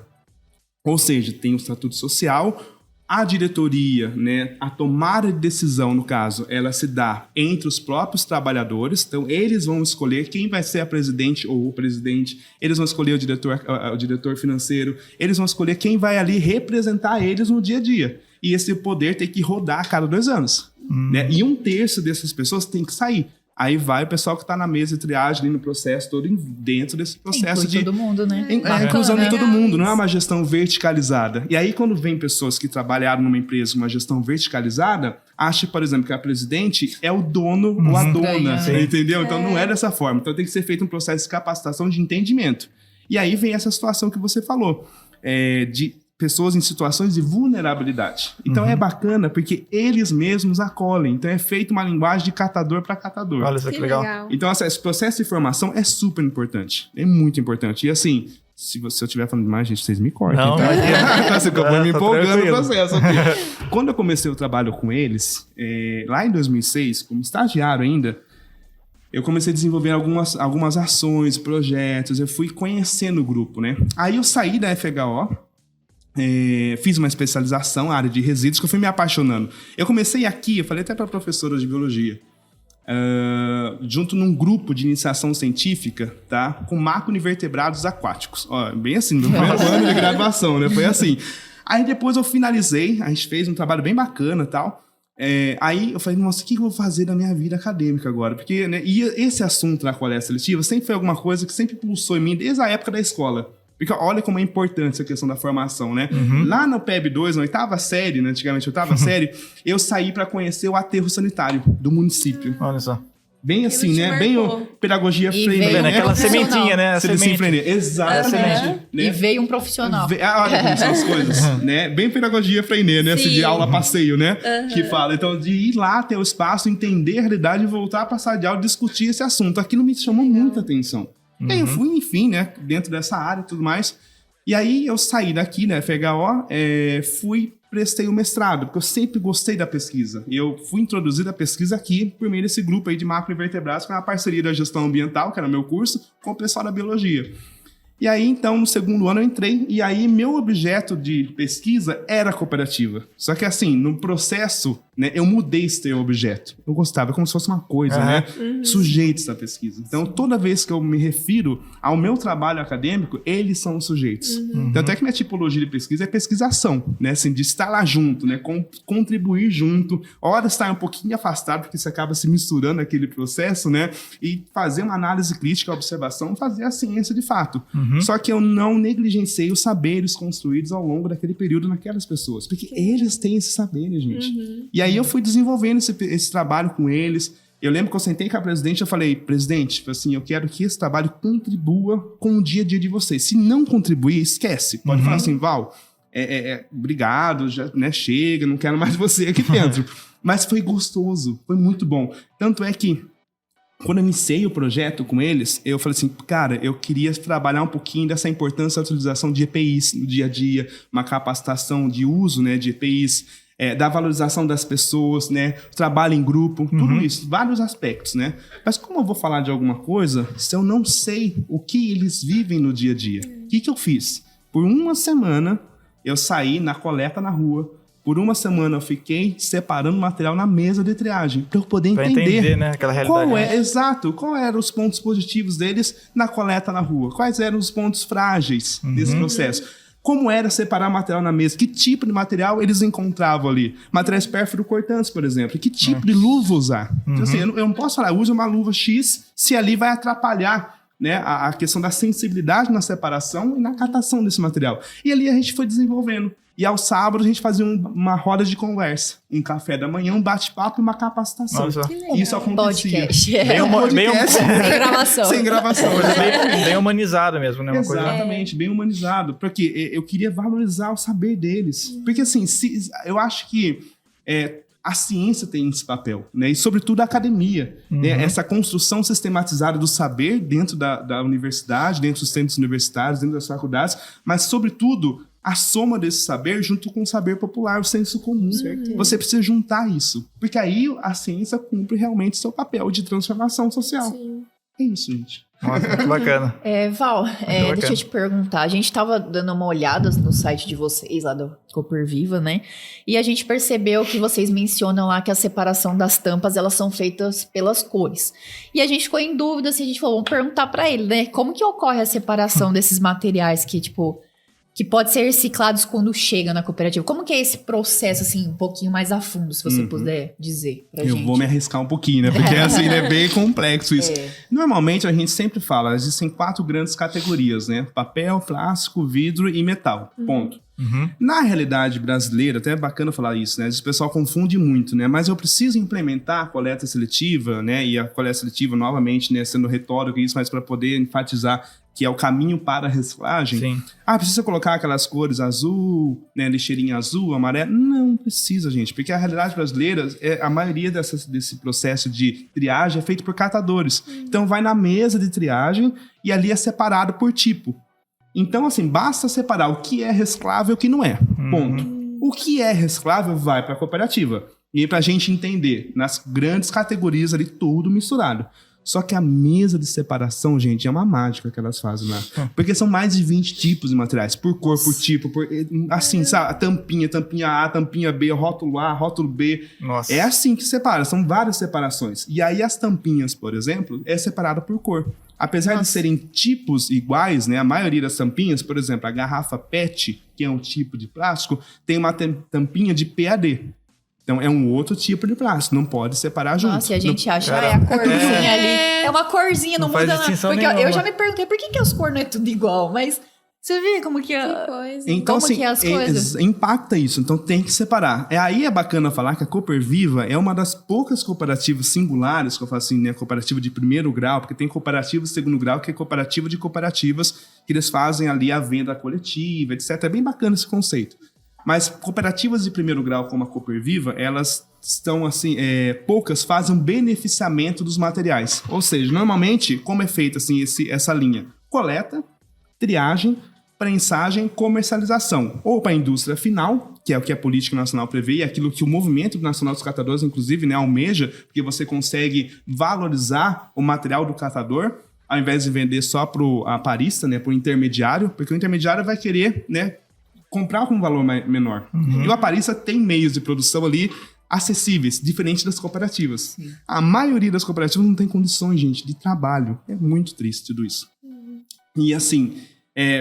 Ou seja, tem o estatuto social, a diretoria, né, a tomada de decisão, no caso, ela se dá entre os próprios trabalhadores. Então, eles vão escolher quem vai ser a presidente ou o presidente, eles vão escolher o diretor financeiro, eles vão escolher quem vai ali representar eles no dia a dia. E esse poder tem que rodar a cada 2 anos. Né? E 1/3 dessas pessoas tem que sair. Aí vai o pessoal que está na mesa de triagem, ali no processo todo, dentro desse processo de... todo mundo, né? inclusão de todo mundo, não é uma gestão verticalizada. E aí, quando vem pessoas que trabalharam numa empresa com uma gestão verticalizada, acha, por exemplo, que a presidente é o dono ou a dona, entendeu? Então, não é dessa forma. Então, tem que ser feito um processo de capacitação de entendimento. E aí vem essa situação que você falou, de pessoas em situações de vulnerabilidade. Então é bacana porque eles mesmos acolhem. Então é feita uma linguagem de catador para catador. Olha isso que legal. Então esse processo de formação é super importante. É muito importante. E assim, se eu estiver falando demais, gente, vocês me cortem. Não, tá? Você acabou me empolgando tranquilo. no processo. Quando eu comecei o trabalho com eles, lá em 2006, como estagiário ainda, eu comecei a desenvolver algumas ações, projetos. Eu fui conhecendo o grupo, né? Aí eu saí da FHO, fiz uma especialização na área de resíduos, que eu fui me apaixonando. Eu comecei aqui, eu falei até para a professora de biologia, junto num grupo de iniciação científica, tá? Com macroinvertebrados aquáticos. Ó, bem assim, no primeiro ano de graduação, né? Foi assim. Aí depois eu finalizei, a gente fez um trabalho bem bacana e tal. Aí eu falei, nossa, o que eu vou fazer na minha vida acadêmica agora? Porque, né, e esse assunto da coleta seletiva sempre foi alguma coisa que sempre pulsou em mim desde a época da escola. Porque olha como é importante essa questão da formação, né? Lá no PEB 2, na 8ª série, né? Antigamente 8ª série, eu saí para conhecer o aterro sanitário do município. Olha só. Bem assim, né? Bem pedagogia freire, né? Aquela sementinha, né? A semente. Exatamente. Né? E veio um profissional. Olha como são as coisas, né? Bem pedagogia freire, né? Esse de aula passeio, né? Que fala. Então, de ir lá ter o espaço, entender a realidade e voltar para a sala de aula e discutir esse assunto. Aquilo me chamou muita atenção. E aí eu fui, enfim, né, dentro dessa área e tudo mais. E aí eu saí daqui, né, FHO, prestei o mestrado, porque eu sempre gostei da pesquisa. E eu fui introduzido à pesquisa aqui por meio desse grupo aí de macroinvertebrados, que é uma parceria da gestão ambiental, que era meu curso, com o pessoal da biologia. E aí, então, no 2º ano eu entrei, e aí meu objeto de pesquisa era a cooperativa. Só que assim, no processo, né, eu mudei esse objeto. Eu gostava como se fosse uma coisa, né? Sujeitos da pesquisa. Então, toda vez que eu me refiro ao meu trabalho acadêmico, eles são os sujeitos. Tanto é que minha tipologia de pesquisa é pesquisação, né? Assim, de estar lá junto, né? Contribuir junto. Hora estar um pouquinho afastado, porque você acaba se misturando naquele processo, né? E fazer uma análise crítica, observação, fazer a ciência de fato. Só que eu não negligenciei os saberes construídos ao longo daquele período naquelas pessoas. Porque eles têm esses saberes, gente. E aí eu fui desenvolvendo esse trabalho com eles. Eu lembro que eu sentei com a presidente e eu falei, presidente, assim, eu quero que esse trabalho contribua com o dia a dia de vocês. Se não contribuir, esquece. Pode falar assim, Val, obrigado, já, né, chega, não quero mais você aqui dentro. Mas foi gostoso, foi muito bom. Tanto é que quando eu iniciei o projeto com eles, eu falei assim, cara, eu queria trabalhar um pouquinho dessa importância da utilização de EPIs no dia a dia, uma capacitação de uso, né, de EPIs, da valorização das pessoas, né? Trabalho em grupo, tudo isso, vários aspectos, né? Mas como eu vou falar de alguma coisa se eu não sei o que eles vivem no dia a dia? O que eu fiz? Por uma semana, eu saí na coleta na rua. Por uma semana, eu fiquei separando material na mesa de triagem, para eu poder entender, né, aquela realidade. Exato, qual eram os pontos positivos deles na coleta na rua, quais eram os pontos frágeis desse processo. Como era separar material na mesa? Que tipo de material eles encontravam ali? Materiais pérfuro-cortantes, por exemplo. Que tipo de luva usar? Então, assim, eu não posso falar, usa uma luva X se ali vai atrapalhar, né, a questão da sensibilidade na separação e na catação desse material. E ali a gente foi desenvolvendo. E aos sábados a gente fazia uma roda de conversa. Um café da manhã, um bate-papo e uma capacitação. Nossa. Isso acontecia. Podcast. Sem gravação. Sem gravação. Bem humanizado mesmo, né? Exatamente, bem humanizado. Porque eu queria valorizar o saber deles. Porque assim, eu acho que a ciência tem esse papel, né? E sobretudo a academia. Né? Essa construção sistematizada do saber dentro da universidade, dentro dos centros universitários, dentro das faculdades, mas sobretudo a soma desse saber junto com o saber popular, o senso comum. Você precisa juntar isso. Porque aí a ciência cumpre realmente seu papel de transformação social. Sim. É isso, gente. Nossa, muito bacana. Val, deixa eu te perguntar. A gente tava dando uma olhada no site de vocês, lá do Cooper Viva, né? E a gente percebeu que vocês mencionam lá que a separação das tampas, elas são feitas pelas cores. E a gente ficou em dúvida, assim, a gente falou, vamos perguntar pra ele, né? Como que ocorre a separação desses materiais que, tipo, que pode ser reciclados quando chega na cooperativa? Como que é esse processo, assim, um pouquinho mais a fundo, se você puder dizer pra gente? Eu vou me arriscar um pouquinho, né? Porque assim, é bem complexo isso. Normalmente, a gente sempre fala, existem 4 grandes categorias, né? Papel, plástico, vidro e metal. Ponto. Na realidade brasileira, até é bacana falar isso, né? O pessoal confunde muito, né? Mas eu preciso implementar a coleta seletiva, né? E a coleta seletiva, novamente, né? Sendo retórico isso, mas para poder enfatizar que é o caminho para a reciclagem. Sim. Precisa colocar aquelas cores azul, né? Lixeirinha azul, amarelo? Não precisa, gente. Porque a realidade brasileira, a maioria desse processo de triagem é feito por catadores. Então vai na mesa de triagem e ali é separado por tipo. Então, assim, basta separar o que é reciclável e o que não é. Ponto. O que é reciclável vai para a cooperativa. E aí, para a gente entender, nas grandes categorias ali, tudo misturado. Só que a mesa de separação, gente, é uma mágica que elas fazem lá. Porque são mais de 20 tipos de materiais, por cor, por tipo, assim, sabe? A tampinha A, tampinha B, rótulo A, rótulo B. Nossa. É assim que separa, são várias separações. E aí as tampinhas, por exemplo, é separada por cor. Apesar de serem tipos iguais, né? A maioria das tampinhas, por exemplo, a garrafa PET, que é um tipo de plástico, tem uma tampinha de PAD. Então, é um outro tipo de plástico, não pode separar junto. Nossa, e a gente acha a corzinha ali. É uma corzinha, não muda nada. Porque eu já me perguntei, por que as cores não é tudo igual? Mas você vê como que é... coisa. Então, como assim, que é as coisas? Impacta isso, então tem que separar. Aí é bacana falar que a Cooper Viva é uma das poucas cooperativas singulares, que eu falo assim, né, cooperativa de primeiro grau, porque tem cooperativa de segundo grau, que é cooperativa de cooperativas, que eles fazem ali a venda coletiva, etc. É bem bacana esse conceito. Mas cooperativas de primeiro grau, como a Cooper Viva, elas estão assim, poucas fazem um beneficiamento dos materiais. Ou seja, normalmente, como é feita assim, essa linha? Coleta, triagem, prensagem, comercialização. Ou para a indústria final, que é o que a política nacional prevê, e aquilo que o Movimento Nacional dos Catadores, inclusive, né, almeja, porque você consegue valorizar o material do catador, ao invés de vender só para o aparista, né, para o intermediário, porque o intermediário vai querer, né, comprar com um valor menor. E o aparista tem meios de produção ali acessíveis, diferente das cooperativas. A maioria das cooperativas não tem condições, gente, de trabalho. É muito triste tudo isso. E assim,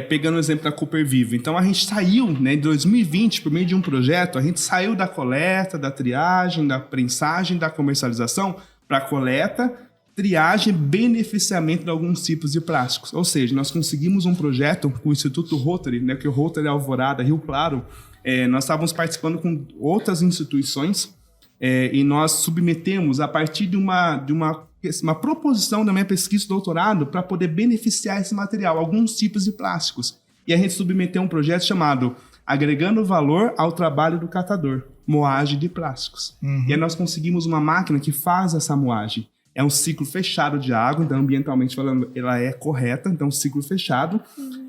pegando o exemplo da Cooper Viva, então a gente saiu, né, em 2020, por meio de um projeto, a gente saiu da coleta, da triagem, da prensagem, da comercialização, para coleta, triagem e beneficiamento de alguns tipos de plásticos. Ou seja, nós conseguimos um projeto com o Instituto Rotary, né, que é o Rotary Alvorada, Rio Claro. Nós estávamos participando com outras instituições e nós submetemos a partir de uma proposição da minha pesquisa de doutorado para poder beneficiar esse material, alguns tipos de plásticos. E a gente submeteu um projeto chamado Agregando Valor ao Trabalho do Catador, moagem de plásticos. E aí nós conseguimos uma máquina que faz essa moagem. É um ciclo fechado de água, então ambientalmente falando, ela é correta, então um ciclo fechado.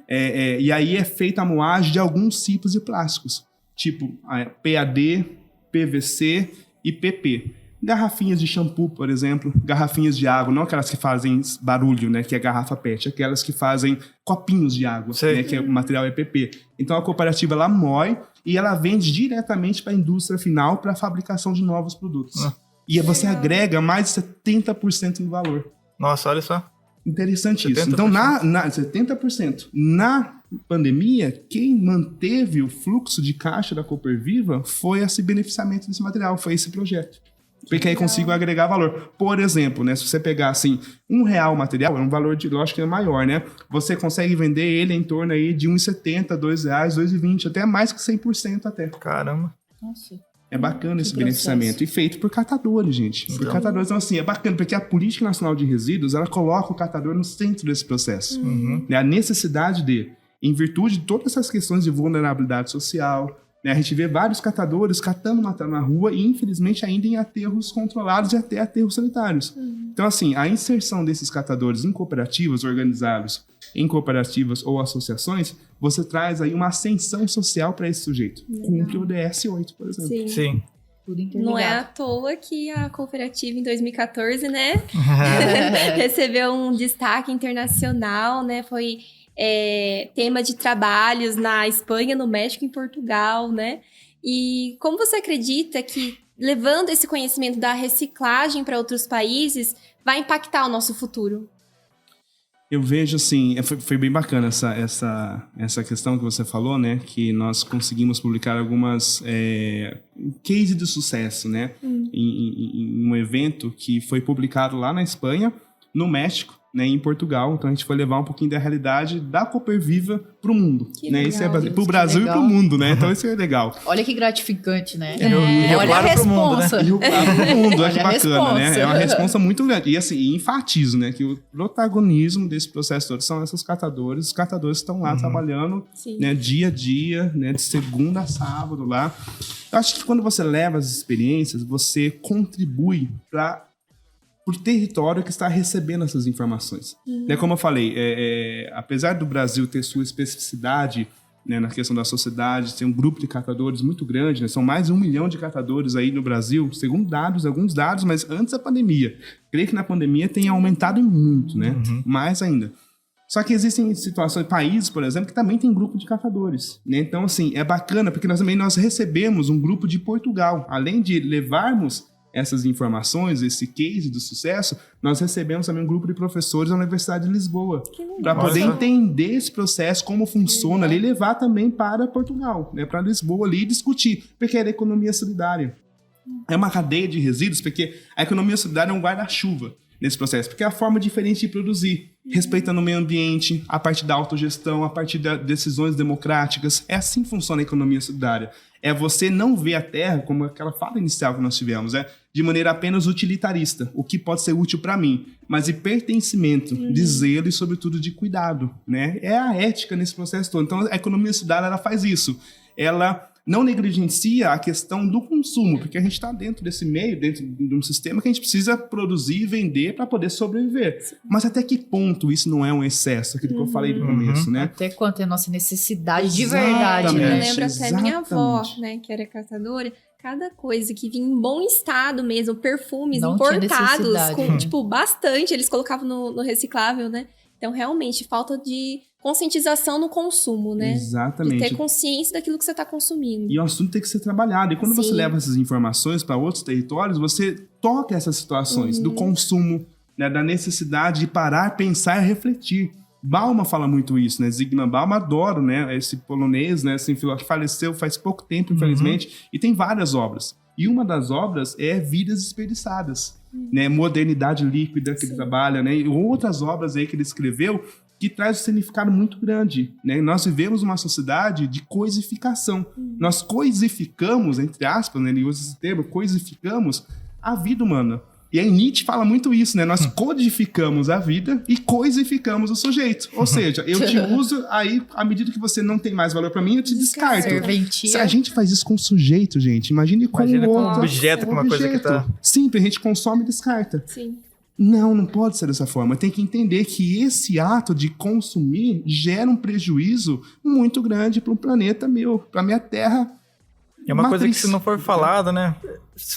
E aí é feita a moagem de alguns tipos de plásticos, tipo PAD, PVC e PP. Garrafinhas de shampoo, por exemplo, garrafinhas de água, não aquelas que fazem barulho, né, que é garrafa PET, aquelas que fazem copinhos de água, né, que o material é PP. Então a cooperativa ela moe e ela vende diretamente para a indústria final para a fabricação de novos produtos. E você agrega mais de 70% em valor. Nossa, olha só. Interessante 70%. Isso. Então, 70%. Na pandemia, quem manteve o fluxo de caixa da Cooperviva foi esse beneficiamento desse material, foi esse projeto. Porque aí consigo agregar valor. Por exemplo, né, se você pegar assim, R$1 o material, é um valor de, lógico que é maior, né? Você consegue vender ele em torno aí de R$1,70, R$2, R$2,20, até mais que 100% até. Caramba. Nossa. É bacana esse beneficiamento. E feito por catadores, gente. Por catadores. Então, assim, é bacana, porque a Política Nacional de Resíduos, ela coloca o catador no centro desse processo. Né? A necessidade de, em virtude de todas essas questões de vulnerabilidade social, né? A gente vê vários catadores catando material na rua e, infelizmente, ainda em aterros controlados e até aterros sanitários. Então, assim, a inserção desses catadores em cooperativas organizados, em cooperativas ou associações, você traz aí uma ascensão social para esse sujeito. Cumpre o ODS 8, por exemplo. Sim. Tudo interligado. Não é à toa que a cooperativa em 2014, né, recebeu um destaque internacional, né, foi tema de trabalhos na Espanha, no México e em Portugal, né, e como você acredita que levando esse conhecimento da reciclagem para outros países vai impactar o nosso futuro? Eu vejo assim, foi bem bacana essa questão que você falou, né? Que nós conseguimos publicar algumas cases de sucesso, né? Em um evento que foi publicado lá na Espanha, no México, né, em Portugal. Então a gente foi levar um pouquinho da realidade da Cooperviva pro mundo. Que né? legal, Isso é pro Brasil e pro mundo, né? Então isso é legal. Olha que gratificante, né? Olha a responsa. E o claro pro mundo, olha que bacana, responsa. né? É uma responsa muito grande. E assim, enfatizo, né, que o protagonismo desse processo todo são esses catadores. Os catadores estão lá trabalhando, né, dia a dia, né, de segunda a sábado lá. Eu acho que quando você leva as experiências, você contribui para o território que está recebendo essas informações. Né, como eu falei, apesar do Brasil ter sua especificidade, né, na questão da sociedade, tem um grupo de catadores muito grande, né, são mais de 1 milhão de catadores aí no Brasil, segundo alguns dados, mas antes da pandemia. Creio que na pandemia tem aumentado muito, né? Mais ainda. Só que existem situações, países, por exemplo, que também tem grupo de catadores. Né? Então, assim, é bacana, porque nós recebemos um grupo de Portugal. Além de levarmos essas informações, esse case do sucesso, nós recebemos também um grupo de professores da Universidade de Lisboa para poder entender esse processo, como funciona ali, e levar também para Portugal, né, para Lisboa ali e discutir, porque era economia solidária. É uma cadeia de resíduos, porque a economia solidária é um guarda-chuva nesse processo, porque é a forma diferente de produzir, respeitando o meio ambiente, a partir da autogestão, a partir das decisões democráticas. É assim que funciona a economia solidária. É você não ver a terra, como aquela fala inicial que nós tivemos, de maneira apenas utilitarista, o que pode ser útil para mim, mas de pertencimento, de zelo e, sobretudo, de cuidado. Né? É a ética nesse processo todo. Então, a economia solidária ela faz isso. Ela não negligencia a questão do consumo, porque a gente está dentro desse meio, dentro de um sistema que a gente precisa produzir e vender para poder sobreviver. Mas até que ponto isso não é um excesso, aquilo que eu falei no começo, né? Até quanto é a nossa necessidade de verdade, Eu né? lembro até minha avó, né, que era catadora, cada coisa que vinha em bom estado mesmo, perfumes Não tinha importados, necessidade. com, tipo, bastante, eles colocavam no reciclável, né? Então, realmente, falta de conscientização no consumo, né? Exatamente. De ter consciência daquilo que você está consumindo. E o assunto tem que ser trabalhado. E quando você leva essas informações para outros territórios, você toca essas situações do consumo, né, da necessidade de parar, pensar e refletir. Bauman fala muito isso, né? Zygmunt Bauman, adoro, né? Esse polonês, né? Assim, que faleceu faz pouco tempo, infelizmente, e tem várias obras. E uma das obras é Vidas Desperdiçadas, né? Modernidade Líquida, que ele trabalha, né? E outras obras aí que ele escreveu que traz um significado muito grande, né? Nós vivemos uma sociedade de coisificação. Nós coisificamos, entre aspas, né? Ele usa esse termo, coisificamos a vida humana. E aí Nietzsche fala muito isso, né? Nós codificamos a vida e coisificamos o sujeito. Ou seja, eu te uso, aí, à medida que você não tem mais valor pra mim, eu te descarto. Serventia. Se a gente faz isso com o sujeito, gente, imagine com um objeto, com uma coisa que tá... Simples, a gente consome e descarta. Sim. Não pode ser dessa forma. Tem que entender que esse ato de consumir gera um prejuízo muito grande para o planeta meu, para a minha terra É uma coisa que se não for falada, né?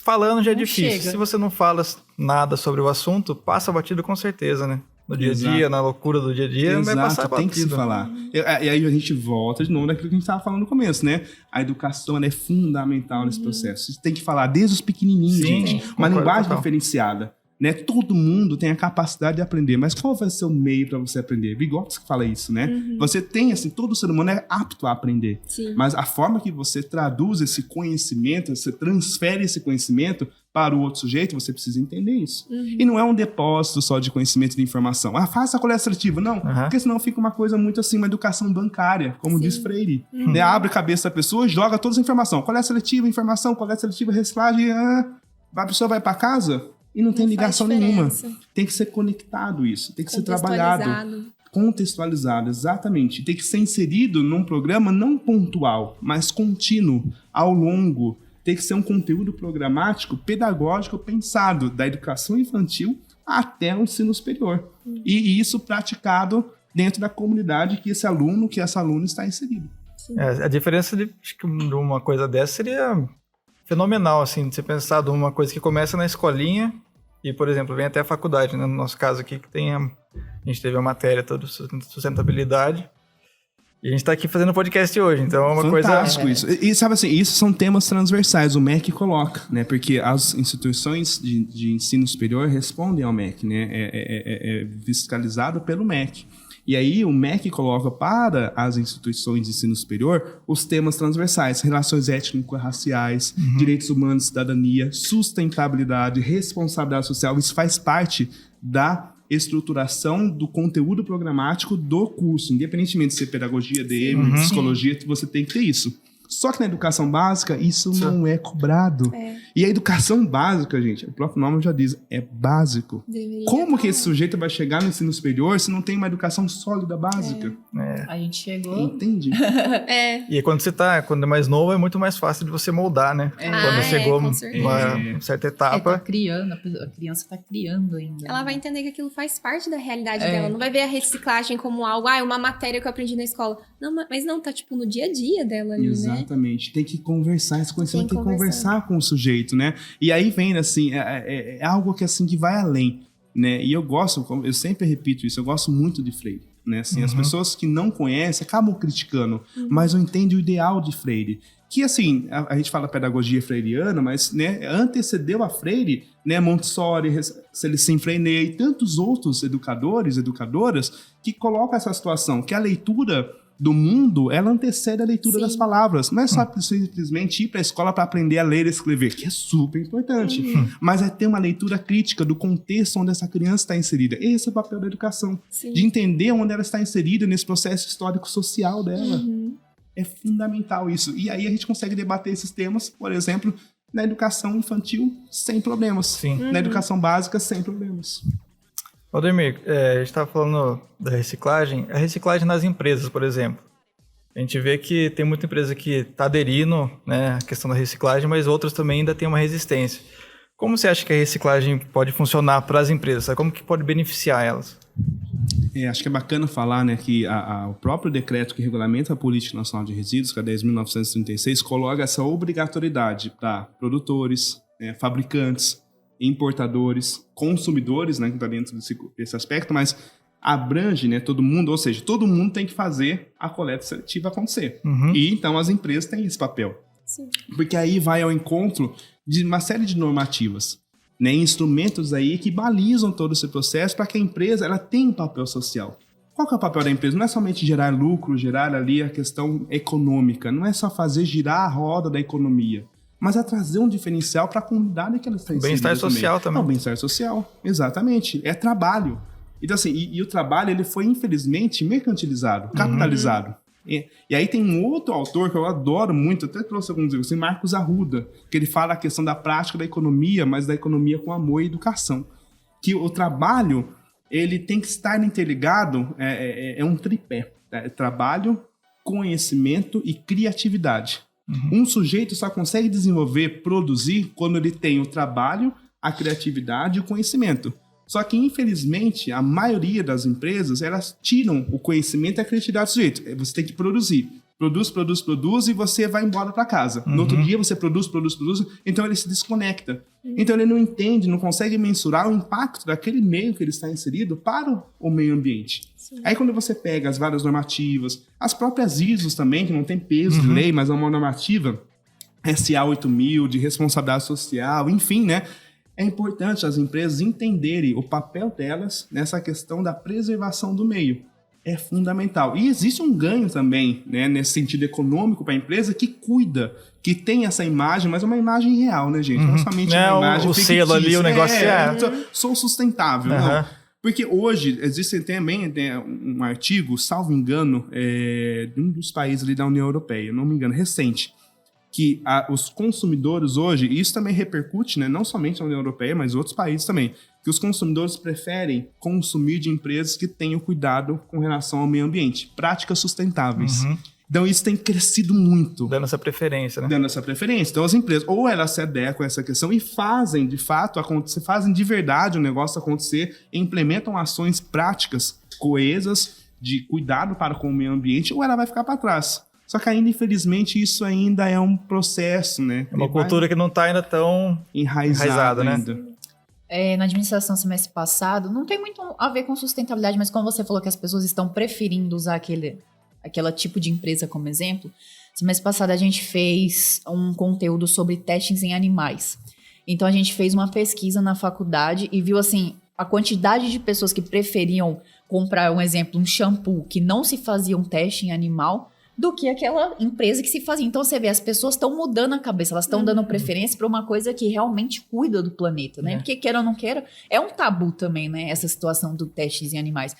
Falando já é difícil. Chega. Se você não fala nada sobre o assunto, passa batido com certeza, né? No dia a dia, na loucura do dia a dia, vai passar batido. Tem que se falar. E aí a gente volta de novo naquilo que a gente estava falando no começo, né? A educação é fundamental nesse processo. Você tem que falar desde os pequenininhos, gente. Uma linguagem diferenciada. Né? Todo mundo tem a capacidade de aprender, mas qual vai ser o meio para você aprender? Vygotsky fala isso, né? Você tem, assim, todo ser humano é apto a aprender. Sim. Mas a forma que você traduz esse conhecimento, você transfere esse conhecimento para o outro sujeito, você precisa entender isso. E não é um depósito só de conhecimento e de informação. Faça a coleta seletiva. Não, porque senão fica uma coisa muito assim, uma educação bancária, como diz Freire. Né? Abre a cabeça da pessoa, joga toda a informação. Coleta seletiva, informação, coleta seletiva, reciclagem. A pessoa vai para casa e não tem ligação nenhuma. Tem que ser conectado isso, tem que ser trabalhado. Contextualizado, exatamente. Tem que ser inserido num programa não pontual, mas contínuo, ao longo. Tem que ser um conteúdo programático, pedagógico, pensado da educação infantil até o ensino superior. E isso praticado dentro da comunidade que esse aluno, que essa aluna está inserido. A diferença de uma coisa dessa seria fenomenal, assim, de você pensar de uma coisa que começa na escolinha e, por exemplo, vem até a faculdade, né? No nosso caso aqui, que tem a gente teve a matéria toda de sustentabilidade. E a gente está aqui fazendo podcast hoje, então é uma fantástico coisa... isso. E sabe assim, isso são temas transversais, o MEC coloca, né? Porque as instituições de ensino superior respondem ao MEC, né? É fiscalizado pelo MEC. E aí o MEC coloca para as instituições de ensino superior os temas transversais, relações étnico-raciais, direitos humanos, cidadania, sustentabilidade, responsabilidade social. Isso faz parte da estruturação do conteúdo programático do curso, independentemente de ser pedagogia, DM, psicologia, você tem que ter isso. Só que na educação básica, isso não é cobrado. E a educação básica, gente, o próprio nome já diz, é básico. Como que esse sujeito vai chegar no ensino superior se não tem uma educação sólida básica? A gente chegou... Entende? E quando é mais novo, é muito mais fácil de você moldar, né? Quando chegou uma certa etapa... Tá criando, a criança tá criando ainda. Ela vai entender que aquilo faz parte da realidade dela. Não vai ver a reciclagem como algo, uma matéria que eu aprendi na escola. Não, mas não, tá tipo no dia a dia dela ali, né? Exatamente. Tem que conversar, esse conhecimento tem que conversar com o sujeito, né? E aí vem, assim, é algo que, assim, que vai além, né? E eu sempre repito isso, eu gosto muito de Freire, né? Assim, as pessoas que não conhecem acabam criticando, mas não entendem o ideal de Freire. Que, assim, a gente fala pedagogia freiriana, mas, né, antecedeu a Freire, né, Montessori, Cécile Freinet e tantos outros educadores, educadoras, que colocam essa situação, que a leitura do mundo, ela antecede a leitura das palavras. Não é só simplesmente ir para a escola para aprender a ler e escrever, que é super importante, mas é ter uma leitura crítica do contexto onde essa criança está inserida. Esse é o papel da educação, de entender onde ela está inserida nesse processo histórico-social dela. É fundamental isso. E aí a gente consegue debater esses temas, por exemplo, na educação infantil, sem problemas. Na educação básica, sem problemas. Valdemir, a gente estava falando da reciclagem. A reciclagem nas empresas, por exemplo. A gente vê que tem muita empresa que está aderindo, né, à questão da reciclagem, mas outras também ainda têm uma resistência. Como você acha que a reciclagem pode funcionar para as empresas? Como que pode beneficiar elas? Acho que é bacana falar, né, que o próprio decreto que regulamenta a Política Nacional de Resíduos, que é 10.936, coloca essa obrigatoriedade para produtores, fabricantes, importadores, consumidores, né, que está dentro desse aspecto, mas abrange, né, todo mundo, ou seja, todo mundo tem que fazer a coleta seletiva acontecer. E então as empresas têm esse papel. Porque aí vai ao encontro de uma série de normativas, né, instrumentos aí que balizam todo esse processo para que a empresa ela tenha um papel social. Qual que é o papel da empresa? Não é somente gerar lucro, gerar ali a questão econômica, não é só fazer girar a roda da economia, mas é trazer um diferencial para a comunidade que ela está inserida. Bem-estar social também. Não, bem-estar social, exatamente. É trabalho. Então, assim, e o trabalho ele foi, infelizmente, mercantilizado, capitalizado. E aí tem um outro autor que eu adoro muito, até trouxe alguns livros, Marcos Arruda, que ele fala a questão da prática da economia, mas da economia com amor e educação. Que o trabalho, ele tem que estar interligado, é um tripé. Trabalho, conhecimento e criatividade. Um sujeito só consegue desenvolver, produzir, quando ele tem o trabalho, a criatividade e o conhecimento. Só que, infelizmente, a maioria das empresas, elas tiram o conhecimento e a criatividade do sujeito. Você tem que produzir. Produz e você vai embora para casa. No outro dia você produz, então ele se desconecta. Então ele não entende, não consegue mensurar o impacto daquele meio que ele está inserido para o meio ambiente. Sim. Aí quando você pega as várias normativas, as próprias ISOs também, que não tem peso de lei, mas é uma normativa, SA 8000, de responsabilidade social, enfim, né? É importante as empresas entenderem o papel delas nessa questão da preservação do meio. É fundamental. E existe um ganho também, né, nesse sentido econômico para a empresa que cuida, que tem essa imagem, mas é uma imagem real, né, gente? Não somente uma imagem o selo ali, o negócio sou sustentável, não. Porque hoje existe também um artigo, salvo engano, de um dos países ali da União Europeia, não me engano, recente, que os consumidores hoje, e isso também repercute, né, não somente na União Europeia, mas em outros países também, que os consumidores preferem consumir de empresas que tenham cuidado com relação ao meio ambiente, práticas sustentáveis. Então isso tem crescido muito. Dando essa preferência, né? Dando essa preferência. Então as empresas, ou elas se adequam a essa questão e fazem, de fato, acontecer, fazem de verdade o negócio acontecer, e implementam ações práticas, coesas, de cuidado para com o meio ambiente, ou ela vai ficar para trás. Só que ainda, infelizmente, isso ainda é um processo, né? É uma cultura que não está ainda tão enraizada, né? Ainda. Na administração semestre passado, não tem muito a ver com sustentabilidade, mas como você falou que as pessoas estão preferindo usar aquela tipo de empresa como exemplo, semestre passado a gente fez um conteúdo sobre testes em animais. Então a gente fez uma pesquisa na faculdade e viu assim a quantidade de pessoas que preferiam comprar, um exemplo, um shampoo que não se fazia um teste em animal, do que aquela empresa que se fazia. Então você vê, as pessoas estão mudando a cabeça, elas estão dando preferência para uma coisa que realmente cuida do planeta, né? Porque queira ou não queira, é um tabu também, né? Essa situação do testes em animais.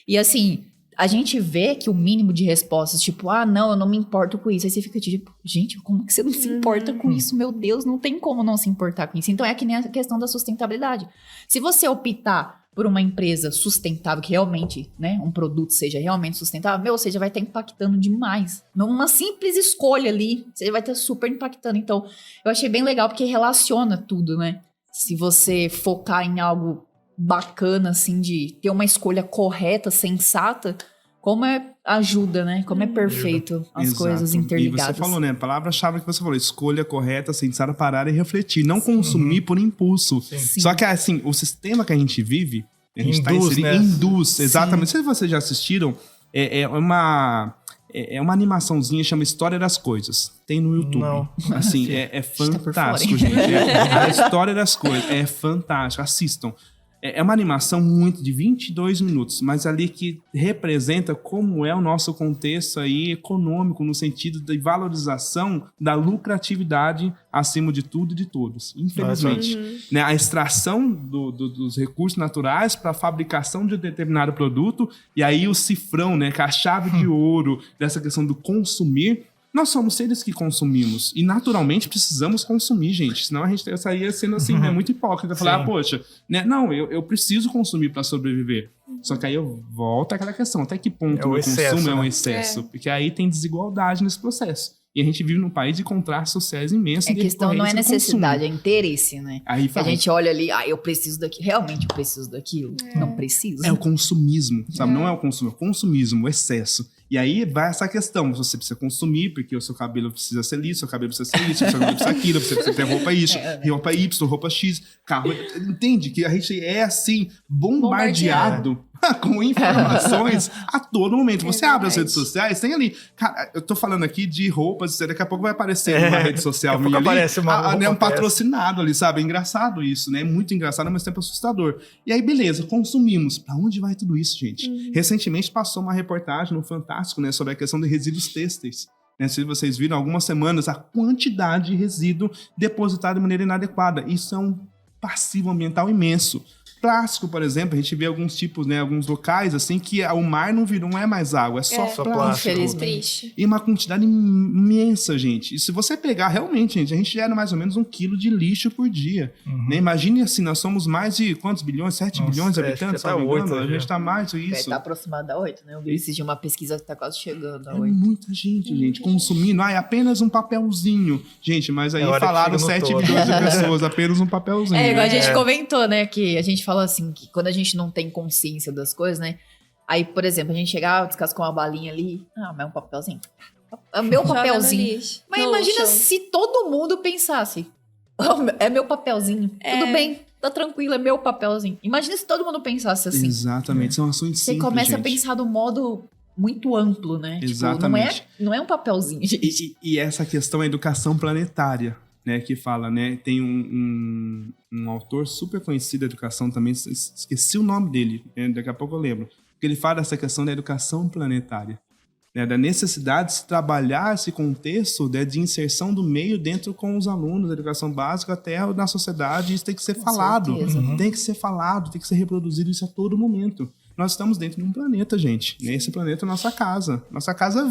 E assim, a gente vê que o mínimo de respostas, tipo, não, eu não me importo com isso. Aí você fica tipo, gente, como que você não se importa com isso? Meu Deus, não tem como não se importar com isso. Então é que nem a questão da sustentabilidade. Se você optar por uma empresa sustentável, que realmente, né, um produto seja realmente sustentável, ou seja, vai estar impactando demais. Numa simples escolha ali, você vai estar super impactando. Então, eu achei bem legal, porque relaciona tudo, né? Se você focar em algo bacana, assim, de ter uma escolha correta, sensata, como ajuda, né? Como é perfeito as coisas interligadas. E você falou, né? A palavra-chave que você falou, escolha correta, sensata, parar e refletir. Não consumir por impulso. Sim. Só que, assim, o sistema que a gente vive, a gente está inserido, né? Induz, exatamente. Sim. Não sei se vocês já assistiram, é uma animaçãozinha, chama História das Coisas. Tem no YouTube. Não. Assim, é fantástico, gente. A História das Coisas é fantástico. Assistam. É uma animação muito de 22 minutos, mas ali que representa como é o nosso contexto aí econômico, no sentido de valorização da lucratividade acima de tudo e de todos, infelizmente. Né? A extração dos recursos naturais para a fabricação de determinado produto, e aí o cifrão, né, que é a chave de ouro dessa questão do consumir. Nós somos seres que consumimos e naturalmente precisamos consumir, gente. Senão a gente estaria sendo assim, né, muito hipócrita. Falar, poxa, né, não, eu preciso consumir para sobreviver. Só que aí eu volto àquela questão, até que ponto o consumo é um excesso? Porque aí tem desigualdade nesse processo. E a gente vive num país de contrastes sociais imensos. A questão não é necessidade, é interesse, né? Aí a gente olha ali, eu preciso daquilo. Realmente eu preciso daquilo? Não preciso. É o consumismo, sabe? Não é o consumo, é o consumismo, o excesso. E aí vai essa questão, você precisa consumir, porque o seu cabelo precisa ser liso, seu cabelo precisa ser isso, seu cabelo precisa aquilo, você precisa ter roupa isso, roupa Y, roupa X, carro. Entende que a gente é assim, bombardeado com informações a todo momento. Você abre as redes sociais, tem ali. Cara, eu tô falando aqui de roupas, daqui a pouco vai aparecer uma rede social minha ali. Aparece um patrocinado ali, sabe? É engraçado isso, né? É muito engraçado, ao mesmo tempo assustador. E aí, beleza, consumimos. Pra onde vai tudo isso, gente? Recentemente passou uma reportagem no Fantástico, né, sobre a questão de resíduos têxteis. Né, se vocês viram, algumas semanas, a quantidade de resíduo depositado de maneira inadequada. Isso é um passivo ambiental imenso. Plástico, por exemplo, a gente vê alguns tipos, né, alguns locais, assim, que o mar não é mais água, é só plástico. Infelizmente. E uma quantidade imensa, gente. E se você pegar, realmente, gente, a gente gera mais ou menos 1 quilo de lixo por dia. Né? Imagine assim, nós somos mais de quantos bilhões? 7 bilhões de habitantes? Tá 8, a gente tá mais do isso. Tá aproximado a 8, né? Eu vi esses de uma pesquisa que tá quase chegando a 8. Muita gente, consumindo. É apenas um papelzinho. Gente, mas aí falaram 7 bilhões de pessoas, apenas um papelzinho. Igual a gente comentou, né, que a gente fala assim, que quando a gente não tem consciência das coisas, né? Aí, por exemplo, a gente chega, descascou uma balinha ali, mas é um papelzinho. É meu Joga no papelzinho. lixo. Mas No imagina chão. se todo mundo pensasse, é meu papelzinho. Tudo bem, tá tranquilo, é meu papelzinho. Imagina se todo mundo pensasse assim. Exatamente, são ações Você simples, começa gente. a pensar do modo muito amplo, né? Exatamente. Tipo, não é um papelzinho, gente. E essa questão é educação planetária, né? Que fala, né? Tem um autor super conhecido da educação também, esqueci o nome dele, né? Daqui a pouco eu lembro. Que ele fala dessa questão da educação planetária, né? Da necessidade de se trabalhar esse contexto, né? De inserção do meio dentro com os alunos, da educação básica até na sociedade. Isso tem que ser falado. certeza. Tem que ser falado, tem que ser reproduzido isso a todo momento. Nós estamos dentro de um planeta, gente. Né? Esse planeta é nossa casa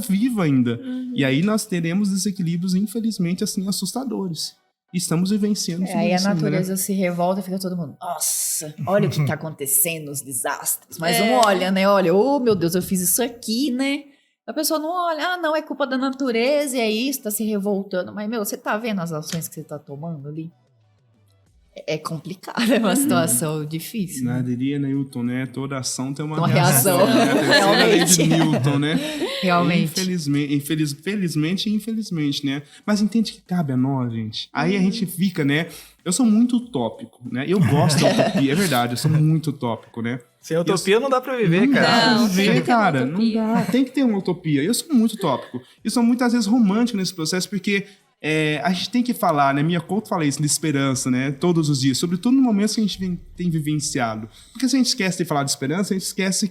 viva ainda. E aí nós teremos desequilíbrios, infelizmente, assim, assustadores. E estamos vivenciando tudo Aí a isso ainda, natureza se revolta e fica todo mundo, nossa, olha o que tá acontecendo, os desastres. Mas não olha, né? Olha, oh meu Deus, eu fiz isso aqui, né? A pessoa não olha, não, é culpa da natureza, e é isso, tá se revoltando. Mas, meu, você tá vendo as ações que você tá tomando ali? É complicado, é uma situação difícil. Né? Diria Newton, né? Toda ação tem uma reação. Né? A terceira lei de Realmente. Newton, né? Realmente. Felizmente e infelizmente, né? Mas entende que cabe a nós, gente. Aí a gente fica, né? Eu sou muito utópico, né? Eu gosto da utopia, é verdade, eu sou muito utópico, né? Sem utopia não dá pra viver, Não cara. Não, tem que ter uma cara, não utopia. dá. Tem que ter uma utopia. Eu sou muito utópico. E sou muitas vezes romântico nesse processo, porque a gente tem que falar, né? Minha Couto fala isso, de esperança, né? Todos os dias, sobretudo no momento que a gente tem vivenciado. Porque se a gente esquece de falar de esperança, a gente esquece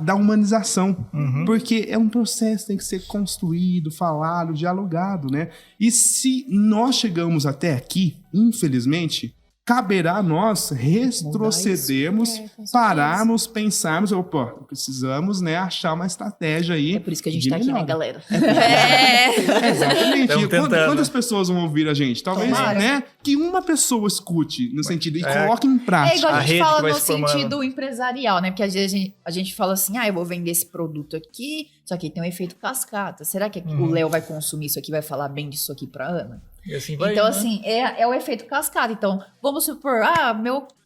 da humanização. Porque é um processo, tem que ser construído, falado, dialogado, né? E se nós chegamos até aqui, infelizmente, caberá a nós retrocedermos, pararmos, pensarmos, opa, precisamos, né, achar uma estratégia aí. É por isso que a gente de tá aqui, né, melhora. galera? Exatamente. Estamos E tentando. quantas pessoas vão ouvir a gente? Talvez, Tomara. né, que uma pessoa escute no sentido e coloque em É prática. igual A a gente rede fala que vai no se formando. sentido empresarial, né? Porque às vezes a gente fala assim, eu vou vender esse produto aqui, só que tem um efeito cascata. Será que o Léo vai consumir isso aqui, vai falar bem disso aqui pra Ana? E assim vai, Então, né? assim, é o efeito cascata. Então, vamos supor,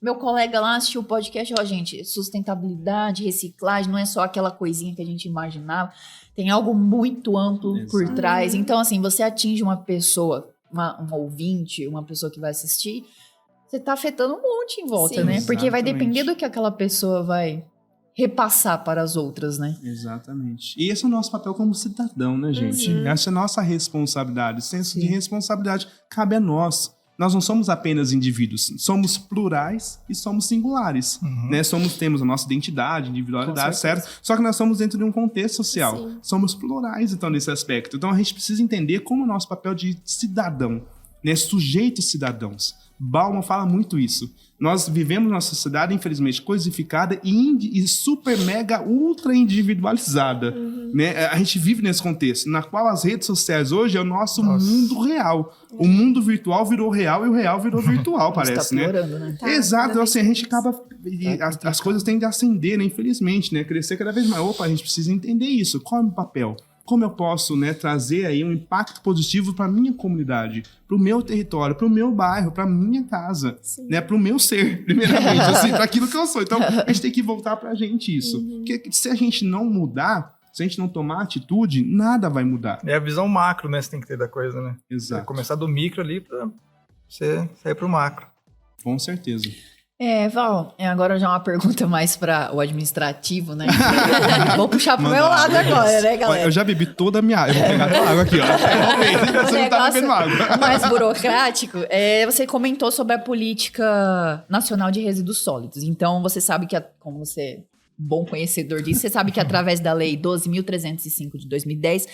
meu colega lá assistiu o podcast, gente, sustentabilidade, reciclagem, não é só aquela coisinha que a gente imaginava. Tem algo muito amplo por Exato. trás. Então, assim, você atinge uma pessoa, um ouvinte, uma pessoa que vai assistir, você tá afetando um monte em volta, Sim. né? Porque vai Exatamente. depender do que aquela pessoa vai repassar para as outras, né? Exatamente. E esse é o nosso papel como cidadão, né, gente? Essa é a nossa responsabilidade. O senso de responsabilidade cabe a nós. Nós não somos apenas indivíduos, somos plurais e somos singulares. Né? Temos a nossa identidade, individualidade, certo? Só que nós somos dentro de um contexto social. Sim. Somos plurais, então, nesse aspecto. Então, a gente precisa entender como é o nosso papel de cidadão, né? Sujeitos cidadãos. Bauman fala muito isso. Nós vivemos numa sociedade, infelizmente, coisificada e super, mega, ultra individualizada. Né? A gente vive nesse contexto, na qual as redes sociais hoje é o nosso mundo real. O mundo virtual virou real e o real virou virtual, parece, Tá né? piorando, né? Tá, Exato, cada assim, a vez gente mais. acaba... As coisas tendem a ascender, né? Infelizmente, né? Crescer cada vez mais. Opa, a gente precisa entender isso. Qual é o meu papel? Como eu posso, né, trazer aí um impacto positivo para minha comunidade, para o meu território, para o meu bairro, para minha casa, né, para o meu ser, primeiramente, assim, para aquilo que eu sou. Então, a gente tem que voltar para a gente isso. Porque se a gente não mudar, se a gente não tomar atitude, nada vai mudar. É a visão macro, né? Você tem que ter da coisa, né? Exato. Começar do micro ali pra você sair pro macro. Com certeza. Val, agora já uma pergunta mais para o administrativo, né? Vou puxar pro meu Manda lado lá, agora, beleza. né, galera? Eu já bebi toda a minha água. Eu vou pegar a tua água aqui, ó. Você não tá bebendo água. mais burocrático, você comentou sobre a política nacional de resíduos sólidos. Então, você sabe que, como você é bom conhecedor disso, você sabe que através da Lei 12.305 de 2010,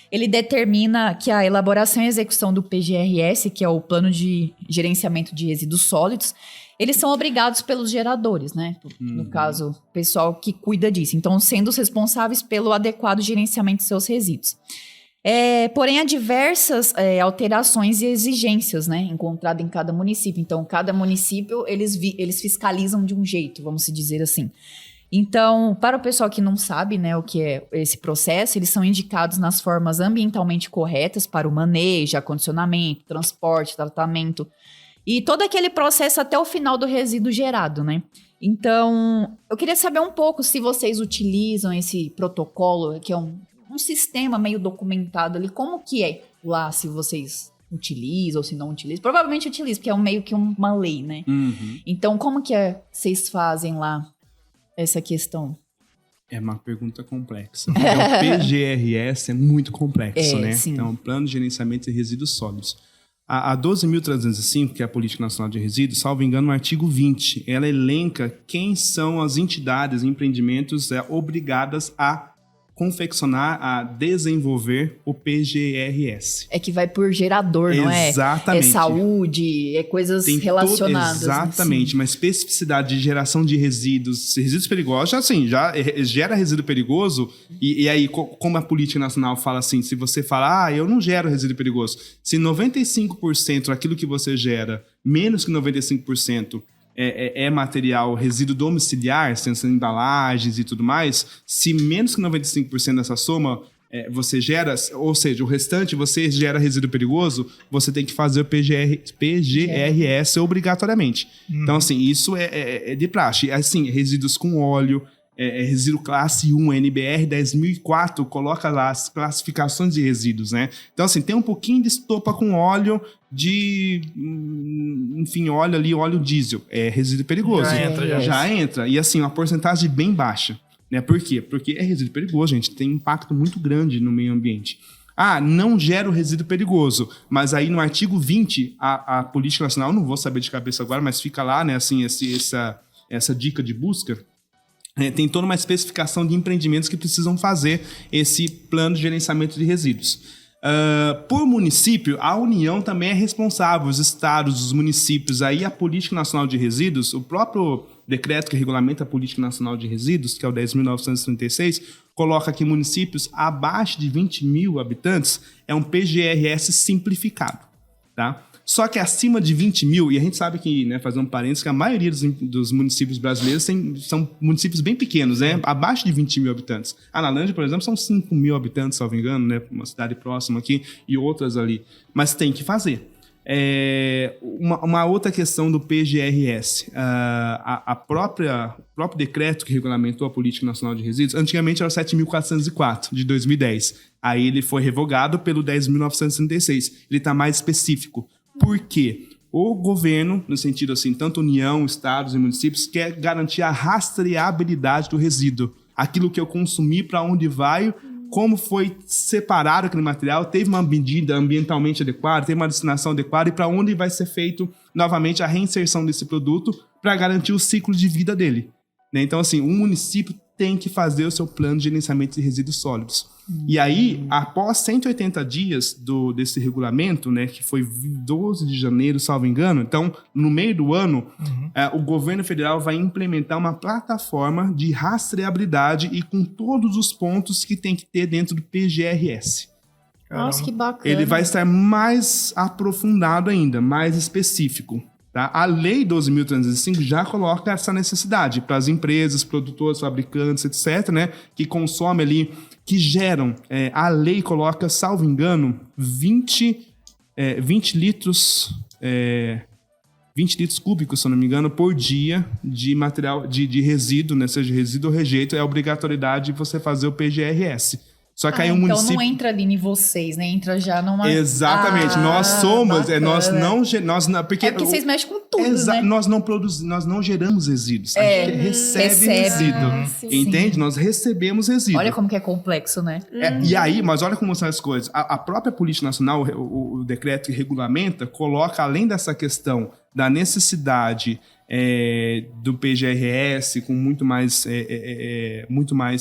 ele determina que a elaboração e execução do PGRS, que é o Plano de Gerenciamento de Resíduos Sólidos, eles são obrigados pelos geradores, né? No caso, o pessoal que cuida disso. Então, sendo os responsáveis pelo adequado gerenciamento de seus resíduos. Porém, há diversas alterações e exigências, né? Encontradas em cada município. Então, cada município, eles fiscalizam de um jeito, vamos dizer assim. Então, para o pessoal que não sabe, né, o que é esse processo, eles são indicados nas formas ambientalmente corretas para o manejo, acondicionamento, transporte, tratamento e todo aquele processo até o final do resíduo gerado, né? Então, eu queria saber um pouco se vocês utilizam esse protocolo, que é um um sistema meio documentado ali. Como que é lá, se vocês utilizam ou se não utilizam? Provavelmente utilizam, porque é meio que uma lei, né? Então, como que vocês fazem lá essa questão? É uma pergunta complexa. O PGRS é muito complexo, né? Sim. Então, Plano de Gerenciamento de Resíduos Sólidos. A 12.305, que é a Política Nacional de Resíduos, salvo engano, no artigo 20, ela elenca quem são as entidades e empreendimentos obrigadas a confeccionar, a desenvolver o PGRS. É que vai por gerador, não é? Exatamente. É saúde, é coisas relacionadas. Exatamente, uma especificidade de geração de resíduos perigosos, assim, já gera resíduo perigoso, e aí, como a política nacional fala assim, se você fala, eu não gero resíduo perigoso, se 95% daquilo que você gera, menos que 95%, é material, resíduo domiciliar, sendo embalagens e tudo mais, se menos que 95% dessa soma você gera, ou seja, o restante você gera resíduo perigoso, você tem que fazer o PGRS obrigatoriamente. Então, assim, isso é de praxe. Assim, resíduos com óleo, resíduo classe 1, NBR 10.004, coloca lá as classificações de resíduos, né? Então, assim, tem um pouquinho de estopa com óleo enfim, óleo diesel. É resíduo perigoso. Já entra. E, assim, uma porcentagem bem baixa. Né? Por quê? Porque é resíduo perigoso, gente. Tem um impacto muito grande no meio ambiente. Não gera o resíduo perigoso. Mas aí, no artigo 20, a Política Nacional, não vou saber de cabeça agora, mas fica lá, né? Assim, essa dica de busca. Tem toda uma especificação de empreendimentos que precisam fazer esse plano de gerenciamento de resíduos. Por município, a União também é responsável, os estados, os municípios, aí a Política Nacional de Resíduos, o próprio decreto que regulamenta a Política Nacional de Resíduos, que é o 10.936, coloca que municípios abaixo de 20 mil habitantes é um PGRS simplificado, tá? Só que acima de 20 mil, e a gente sabe que, né, fazendo um parênteses, que a maioria dos municípios brasileiros são municípios bem pequenos, né? Abaixo de 20 mil habitantes. A Analândia, por exemplo, são 5 mil habitantes, salvo engano, né? Uma cidade próxima aqui e outras ali. Mas tem que fazer. Uma outra questão do PGRS. O próprio decreto que regulamentou a Política Nacional de Resíduos, antigamente era o 7.404, de 2010. Aí ele foi revogado pelo 10.936. Ele está mais específico. Por quê? O governo, no sentido assim, tanto União, estados e municípios, quer garantir a rastreabilidade do resíduo. Aquilo que eu consumi, para onde vai, como foi separado aquele material, teve uma medida ambientalmente adequada, teve uma destinação adequada e para onde vai ser feito novamente a reinserção desse produto para garantir o ciclo de vida dele. Né? Então, assim, um município tem que fazer o seu plano de gerenciamento de resíduos sólidos. E aí, após 180 dias desse regulamento, né, que foi 12 de janeiro, salvo engano, então, no meio do ano, o governo federal vai implementar uma plataforma de rastreabilidade e com todos os pontos que tem que ter dentro do PGRS. Nossa, que bacana. Ele vai estar mais aprofundado ainda, mais específico. Tá? A Lei 12.305 já coloca essa necessidade para as empresas, produtores, fabricantes, etc., né, que consomem ali, que geram. A lei coloca, salvo engano, 20 litros 20 litros cúbicos, se eu não me engano, por dia de material, de resíduo, né, seja resíduo ou rejeito, é a obrigatoriedade de você fazer o PGRS. Só que aí o município... Então não entra ali em vocês, né? Entra já numa... Exatamente. Nós somos... nós não... Porque vocês mexem com tudo, né? Nós não produzimos... Nós não geramos resíduos. A gente recebe resíduo. Entende? Nós recebemos resíduo. Olha como que é complexo, né? E aí, mas olha como são as coisas. A própria Política Nacional, o decreto que regulamenta, coloca, além dessa questão da necessidade do PGRS com muito mais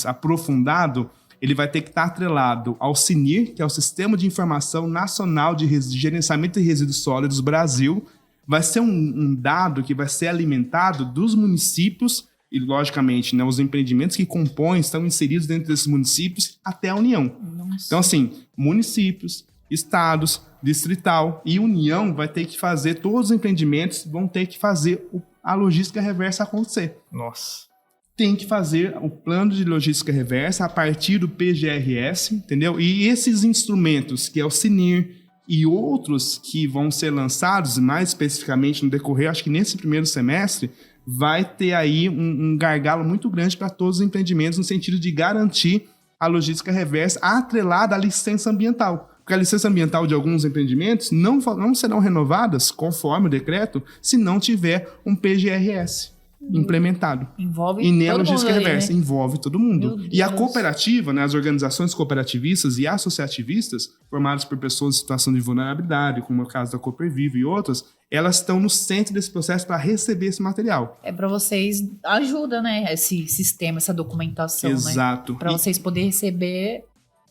aprofundado, ele vai ter que estar atrelado ao SINIR, que é o Sistema de Informação Nacional de Gerenciamento de Resíduos Sólidos Brasil. Vai ser um dado que vai ser alimentado dos municípios e, logicamente, né, os empreendimentos que compõem estão inseridos dentro desses municípios até a União. Nossa. Então, assim, municípios, estados, distrital e União vai ter que fazer, todos os empreendimentos vão ter que fazer a logística reversa acontecer. Nossa. Tem que fazer o plano de logística reversa a partir do PGRS, entendeu? E esses instrumentos, que é o SINIR e outros que vão ser lançados, mais especificamente no decorrer, acho que nesse primeiro semestre, vai ter aí um gargalo muito grande para todos os empreendimentos, no sentido de garantir a logística reversa atrelada à licença ambiental. Porque a licença ambiental de alguns empreendimentos não serão renovadas, conforme o decreto, se não tiver um PGRS implementado. Envolve e nem a todo logística mundo aí, reversa, né? envolve todo mundo. Meu E a Deus. cooperativa, né, as organizações cooperativistas e associativistas, formadas por pessoas em situação de vulnerabilidade, como é o caso da Cooperviva e outras, elas estão no centro desse processo para receber esse material. É para vocês, ajuda, né? Esse sistema, essa documentação, Exato. né? Para vocês poderem receber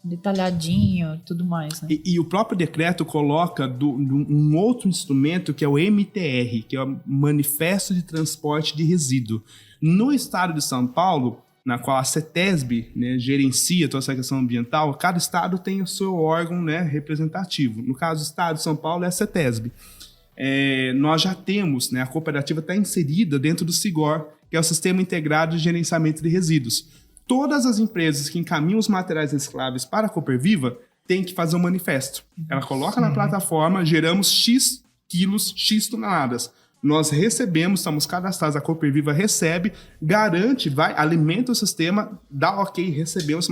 detalhadinho e tudo mais, né? E o próprio decreto coloca um outro instrumento que é o MTR, que é o Manifesto de Transporte de Resíduo. No estado de São Paulo, na qual a CETESB, né, gerencia toda essa questão ambiental, cada estado tem o seu órgão, né, representativo. No caso do estado de São Paulo é a CETESB. Nós já temos, né, a cooperativa está inserida dentro do SIGOR, que é o Sistema Integrado de Gerenciamento de Resíduos. Todas as empresas que encaminham os materiais recicláveis para a Cooperviva têm que fazer um manifesto. Ela coloca na plataforma, geramos X quilos, X toneladas. Nós recebemos, estamos cadastrados, a Cooperviva recebe, garante, alimenta o sistema, dá ok, recebemos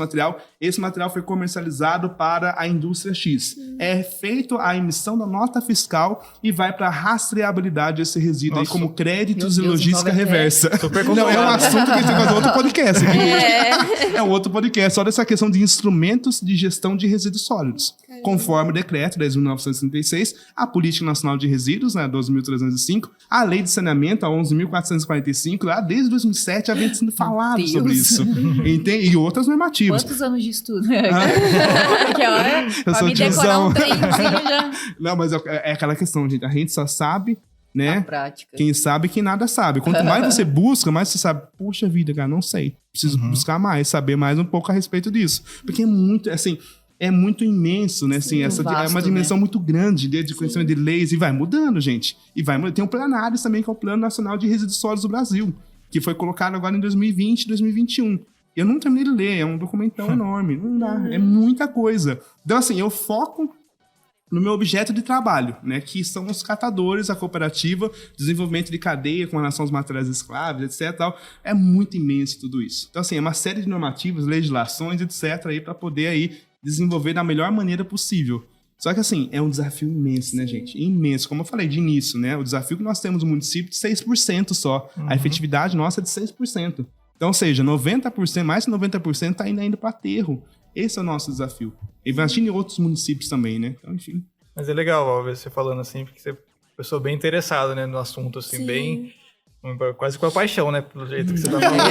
esse material foi comercializado para a indústria X. É feito a emissão da nota fiscal e vai para a rastreabilidade desse resíduo aí, como créditos e logística reversa. Não, é um assunto que a gente vai fazer outro podcast aqui. É um outro podcast, só dessa questão de instrumentos de gestão de resíduos sólidos. Conforme o decreto 10.936, a Política Nacional de Resíduos, né, 12.305, a Lei de Saneamento, a 11.445, lá desde 2007 já vem sendo falado sobre isso. E outras normativas. Quantos anos de estudo? Que hora? Pra me decorar um trenzinho já. Não, mas é aquela questão, gente. A gente só sabe, né? Na prática. Quem sabe que nada sabe. Quanto mais você busca, mais você sabe. Puxa vida, cara, não sei. Preciso buscar mais, saber mais um pouco a respeito disso. Porque é muito, assim... É muito imenso, né? Assim, Vasto, é uma dimensão, né, muito grande de conhecimento de leis. E vai mudando, gente. Tem um Planários também, que é o Plano Nacional de Resíduos Sólidos do Brasil, que foi colocado agora em 2020 e 2021. Eu não terminei de ler, é um documentão enorme. Não dá, é muita coisa. Então, assim, eu foco no meu objeto de trabalho, né? Que são os catadores, a cooperativa, desenvolvimento de cadeia com relação aos materiais escravos, etc. Tal. É muito imenso tudo isso. Então, assim, é uma série de normativas, legislações, etc. aí para poder aí desenvolver da melhor maneira possível. Só que, assim, é um desafio imenso, né, gente? Imenso. Como eu falei de início, né? O desafio que nós temos no município de 6% só. A efetividade nossa é de 6%. Então, ou seja, 90%, mais de 90% está indo para aterro. Esse é o nosso desafio. Imagine outros municípios também, né? Então, enfim. Mas é legal, ó, ver você falando assim, porque você é uma pessoa bem interessada, né, no assunto, assim, bem... Quase com a paixão, né? Pelo jeito que você tá falando.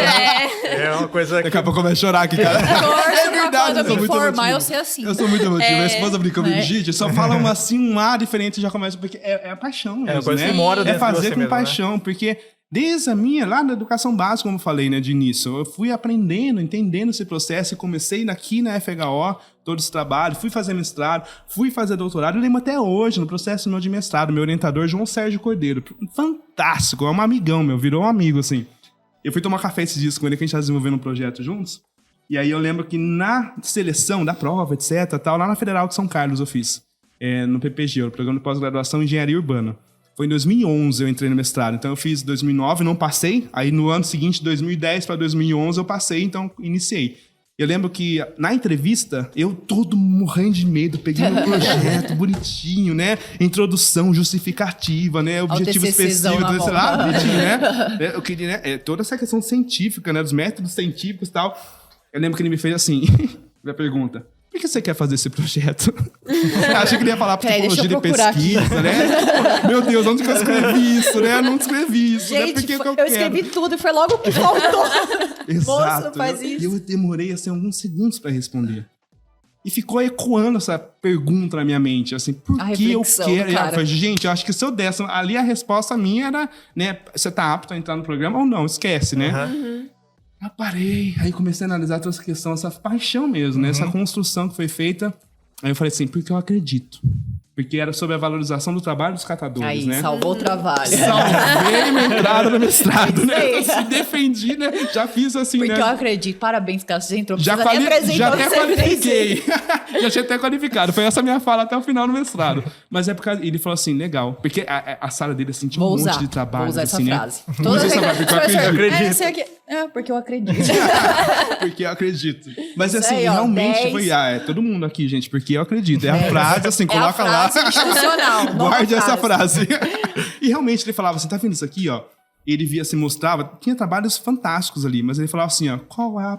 É uma coisa... Daqui a pouco eu começo a chorar aqui, cara. É verdade, eu sou muito emotivo. Eu sei assim. Eu sou muito emotivo. Minha esposa brinca comigo, gente, só fala um ar diferente e já começa, porque é a paixão mesmo, uma coisa que mora dentro de você fazer com mesmo, paixão, né? Porque desde lá da educação básica, como eu falei, né, de início, eu fui aprendendo, entendendo esse processo e comecei aqui na FHO, todo esse trabalho, fui fazer mestrado, fui fazer doutorado, eu lembro até hoje, no processo meu de mestrado, meu orientador, João Sérgio Cordeiro, fantástico, é um amigão meu, virou um amigo, assim. Eu fui tomar café esses dias com ele, que a gente tá desenvolvendo um projeto juntos, e aí eu lembro que na seleção da prova, etc, tal, lá na Federal de São Carlos eu fiz, no PPG, o Programa de Pós-Graduação em Engenharia Urbana. Foi em 2011 eu entrei no mestrado, então eu fiz 2009, não passei, aí no ano seguinte, 2010 para 2011 eu passei, então iniciei. Eu lembro que na entrevista, eu todo morrendo de medo, peguei meu projeto bonitinho, né? Introdução, justificativa, né? Objetivo específico, sei lá, bonitinho, né? Eu queria, né? Toda essa questão científica, né? Dos métodos científicos e tal. Eu lembro que ele me fez assim, a pergunta: por que você quer fazer esse projeto? Achei que ele ia falar psicologia de pesquisa, aqui, né? Meu Deus, onde que eu escrevi isso, né? Eu não escrevi isso, gente, né? Porque eu escrevi tudo e foi logo o que faltou. Exato. Moço, faz isso. Eu demorei, assim, alguns segundos para responder. E ficou ecoando essa pergunta na minha mente, assim, por que eu quero? Eu falei, gente, eu acho que se eu desse... Ali a resposta minha era, né? Você tá apto a entrar no programa ou não? Esquece, né? Eu parei, aí comecei a analisar toda essa questão, essa paixão mesmo, né? Essa construção que foi feita. Aí eu falei assim, porque eu acredito. Porque era sobre a valorização do trabalho dos catadores, aí, né? Salvou o trabalho. Salvei minha entrada no mestrado, né? Eu se defendi, né? Já fiz assim, porque né? Porque eu acredito. Parabéns, cara. Você entrou. Já até qualifiquei. Já tinha até qualificado. Foi essa minha fala até o final do mestrado. Mas é porque ele falou assim, legal. Porque a sala dele, assim, tinha um monte de trabalho. Vou usar assim, essa frase. Toda essa frase, porque eu acredito. Porque eu acredito. Porque eu acredito. Mas Isso assim, aí, ó, realmente 10. foi... é todo mundo aqui, gente, porque eu acredito. É a frase, assim, coloca lá. Institucional. Guarde essa frase. E realmente ele falava assim, tá vendo isso aqui, ó? Ele via, se mostrava, tinha trabalhos fantásticos ali, mas ele falava assim, ó, qual é a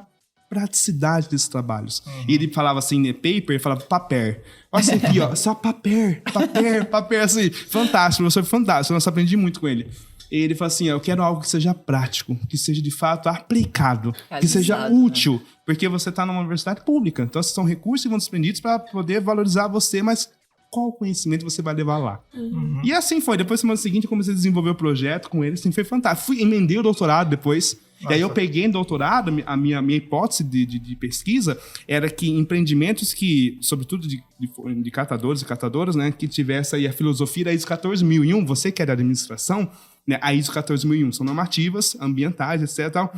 praticidade desses trabalhos? E ele falava assim, né, paper, ele falava papel. Olha isso aqui, ó, só papel, assim, fantástico, professor fantástico, eu aprendi muito com ele. Ele fala assim, ó, eu quero algo que seja prático, que seja de fato aplicado, que seja útil, porque você está numa universidade pública, então são recursos que vão desprendidos para poder valorizar você, mas qual conhecimento você vai levar lá? E assim foi, depois, semana seguinte, eu comecei a desenvolver o projeto com ele, assim, foi fantástico. Emendei o doutorado depois, e aí eu peguei em doutorado, a minha hipótese de pesquisa era que empreendimentos que, sobretudo de catadores e catadoras, né, que tivesse aí a filosofia da ISO 14001, você que é da administração, né, a ISO 14001 são normativas, ambientais, etc.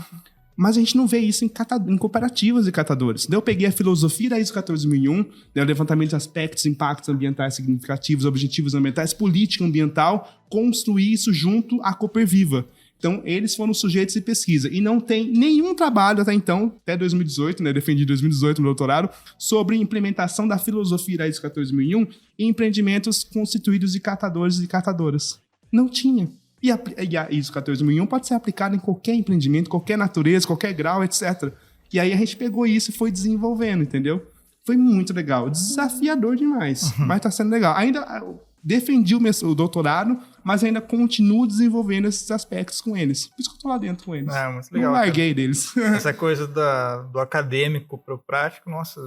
Mas a gente não vê isso em cooperativas de catadores. Daí eu peguei a filosofia da ISO 14001, né, o levantamento de aspectos, impactos ambientais significativos, objetivos ambientais, política ambiental, construir isso junto à Cooperviva. Então, eles foram sujeitos de pesquisa. E não tem nenhum trabalho até então, até 2018, né, defendi em 2018 no doutorado, sobre implementação da filosofia da ISO 14001 em empreendimentos constituídos de catadores e catadoras. Não tinha. E a ISO 14001 pode ser aplicada em qualquer empreendimento, qualquer natureza, qualquer grau, etc. E aí a gente pegou isso e foi desenvolvendo, entendeu? Foi muito legal. Desafiador demais, mas tá sendo legal. Ainda defendi o doutorado, mas ainda continuo desenvolvendo esses aspectos com eles. Por isso que eu tô lá dentro com eles. Muito legal. Não larguei deles. Essa coisa do acadêmico pro prático, nossa...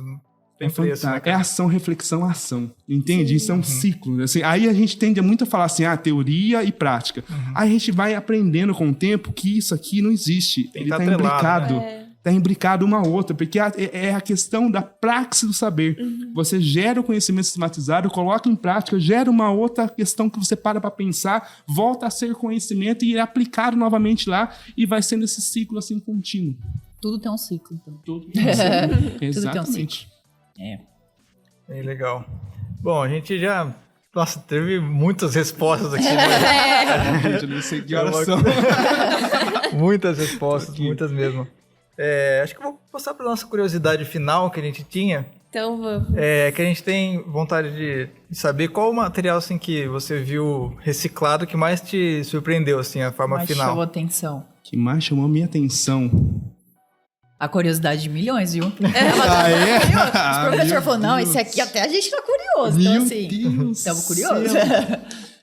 Tem preço, né, é ação, reflexão, ação. Entende? Sim. Isso é um ciclo. Assim, aí a gente tende muito a falar assim, teoria e prática. Aí a gente vai aprendendo com o tempo que isso aqui não existe. Ele tá imbricado. Tá imbricado uma a outra, porque é a questão da praxis do saber. Você gera o conhecimento sistematizado, coloca em prática, gera uma outra questão que você para pensar, volta a ser conhecimento e é aplicado novamente lá e vai sendo esse ciclo assim contínuo. Tudo tem um ciclo. Então. Tudo tem um ciclo. Exatamente. Tudo tem um ciclo. É legal. Bom, a gente já... Nossa, teve muitas respostas aqui. Né? Gente, eu não sei que horas são. Muitas respostas, muitas mesmo. Acho que eu vou passar para nossa curiosidade final que a gente tinha. Então vamos. Que a gente tem vontade de saber qual o material assim, que você viu reciclado que mais te surpreendeu, assim, a forma mais final. Chamou atenção. Que mais chamou a minha atenção? A curiosidade de milhões, viu? O professor falou, não, esse aqui até a gente tá curioso. Então, assim, estamos curiosos.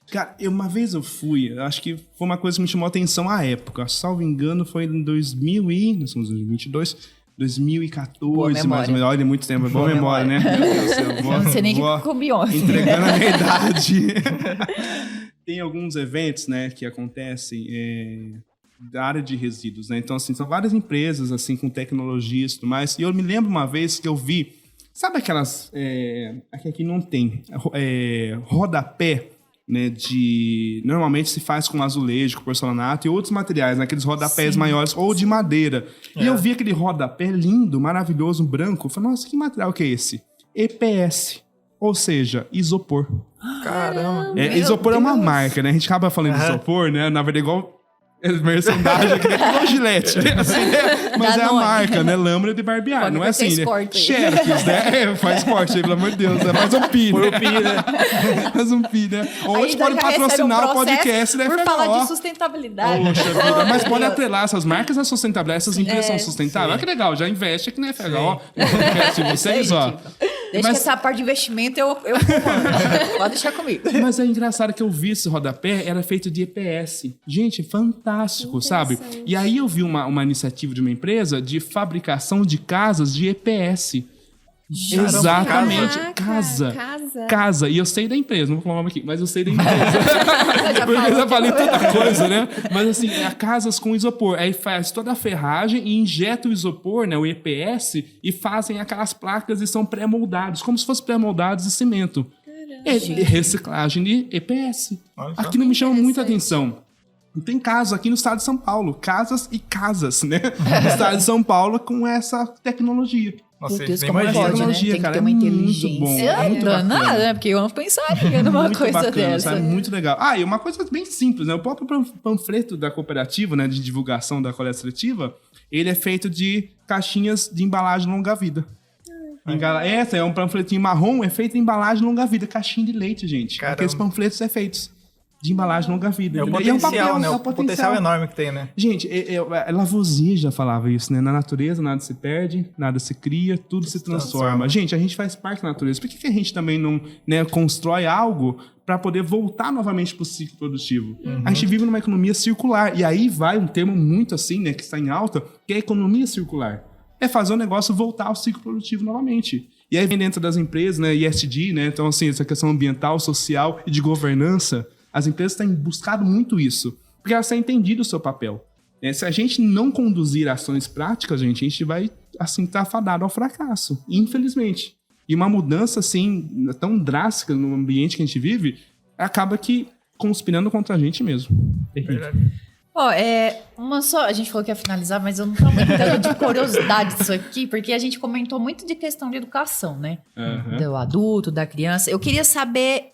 Cara, uma vez eu fui, acho que foi uma coisa que me chamou a atenção à época. Salvo engano, foi em 2000 nós estamos em 2022, 2014, mais ou menos. Olha, muito tempo. Boa memória, né? Meu Deus do céu. Eu não sei nem que comiou. Entregando a minha idade. Tem alguns eventos, né, que acontecem... da área de resíduos, né? Então, assim, são várias empresas, assim, com tecnologias e tudo mais. E eu me lembro uma vez que eu vi... Sabe aquelas... aqui não tem. Rodapé, né? Normalmente se faz com azulejo, com porcelanato e outros materiais, né? Aqueles rodapés maiores ou de madeira. E eu vi aquele rodapé lindo, maravilhoso, branco. Eu falei, nossa, que material que é esse? EPS. Ou seja, isopor. Caramba. Isopor é uma marca, né? A gente acaba falando de isopor, né? Na verdade, igual... merchandising aqui, é Gillette, né? Assim, né? Mas é a marca, né? Lâmina de barbear, pode não é assim, né? Xerox, né? Faz corte aí, pelo amor de Deus, né? Faz um pi, né? Faz um pi, né? Ou a gente pode patrocinar o podcast, né? Por falar de sustentabilidade. Poxa vida, mas pode atrelar essas marcas à sustentabilidade, essas empresas são sustentáveis. Olha que legal, já investe aqui na FH, investe em vocês, ó. Desde que essa parte de investimento eu pode deixar comigo. Mas é engraçado que eu vi esse rodapé, era feito de EPS. Gente, fantástico, sabe? E aí eu vi uma iniciativa de uma empresa de fabricação de casas de EPS. Exatamente. Casa. E eu sei da empresa, não vou falar o nome aqui, mas eu sei da empresa. Porque eu já falei tanta coisa, né? Mas assim, casas com isopor. Aí faz toda a ferragem e injeta o isopor, né? O EPS, e fazem aquelas placas e são pré-moldados, como se fossem pré-moldados de cimento. É reciclagem de EPS. Aqui não me chama muita atenção. Tem casos aqui no estado de São Paulo, casas e casas, né? No estado de São Paulo com essa tecnologia. Nossa, Deus, nem como imagina. pode, né? Tecnologia, Tem que cara, ter uma é muito inteligência. bom, muito Danada, bacana. né? Porque eu não pensaria numa Muito coisa bacana, dessa. sabe? Muito legal. Ah, e uma coisa bem simples, né? O próprio panfleto da cooperativa, né, de divulgação da coleta seletiva, ele é feito de caixinhas de embalagem longa-vida. Essa é um panfletinho marrom, é feito em embalagem longa-vida, caixinha de leite, gente. Caramba. Aqueles panfletos é feitos de embalagem longa-vida. É o entendeu? potencial, né? é O potencial enorme que tem, né? Gente, Lavoisier já falava isso, né? Na natureza, nada se perde, nada se cria, tudo se transforma. Gente, a gente faz parte da natureza. Por que a gente também não, né, constrói algo para poder voltar novamente para o ciclo produtivo? A gente vive numa economia circular. E aí vai um termo muito assim, né, que está em alta, que é a economia circular. É fazer o negócio voltar ao ciclo produtivo novamente. E aí vem dentro das empresas, né, ESG, né? Então, assim, essa questão ambiental, social e de governança, as empresas têm buscado muito isso, porque elas têm entendido o seu papel. Se a gente não conduzir ações práticas, gente, a gente vai, assim, estar fadado ao fracasso, infelizmente. E uma mudança, assim, tão drástica no ambiente que a gente vive, acaba que conspirando contra a gente mesmo. A gente falou que ia finalizar, mas eu não tô aumentando de curiosidade disso aqui, porque a gente comentou muito de questão de educação, né? Do adulto, da criança. Eu queria saber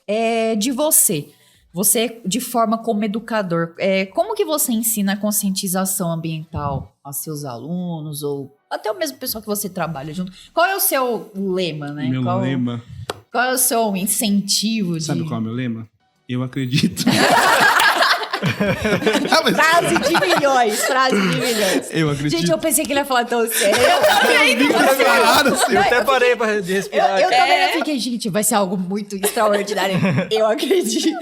de você. Você, de forma como educador, como que você ensina a conscientização ambiental aos seus alunos ou até o mesmo pessoal que você trabalha junto? Qual é o seu lema, né? Meu lema? Qual é o seu incentivo? Sabe qual é o meu lema? Eu acredito. Frase de milhões. Eu acredito. Gente, eu pensei que ele ia falar tão sério. Eu até parei de respirar. Eu também fiquei, gente, vai ser algo muito extraordinário. Eu acredito.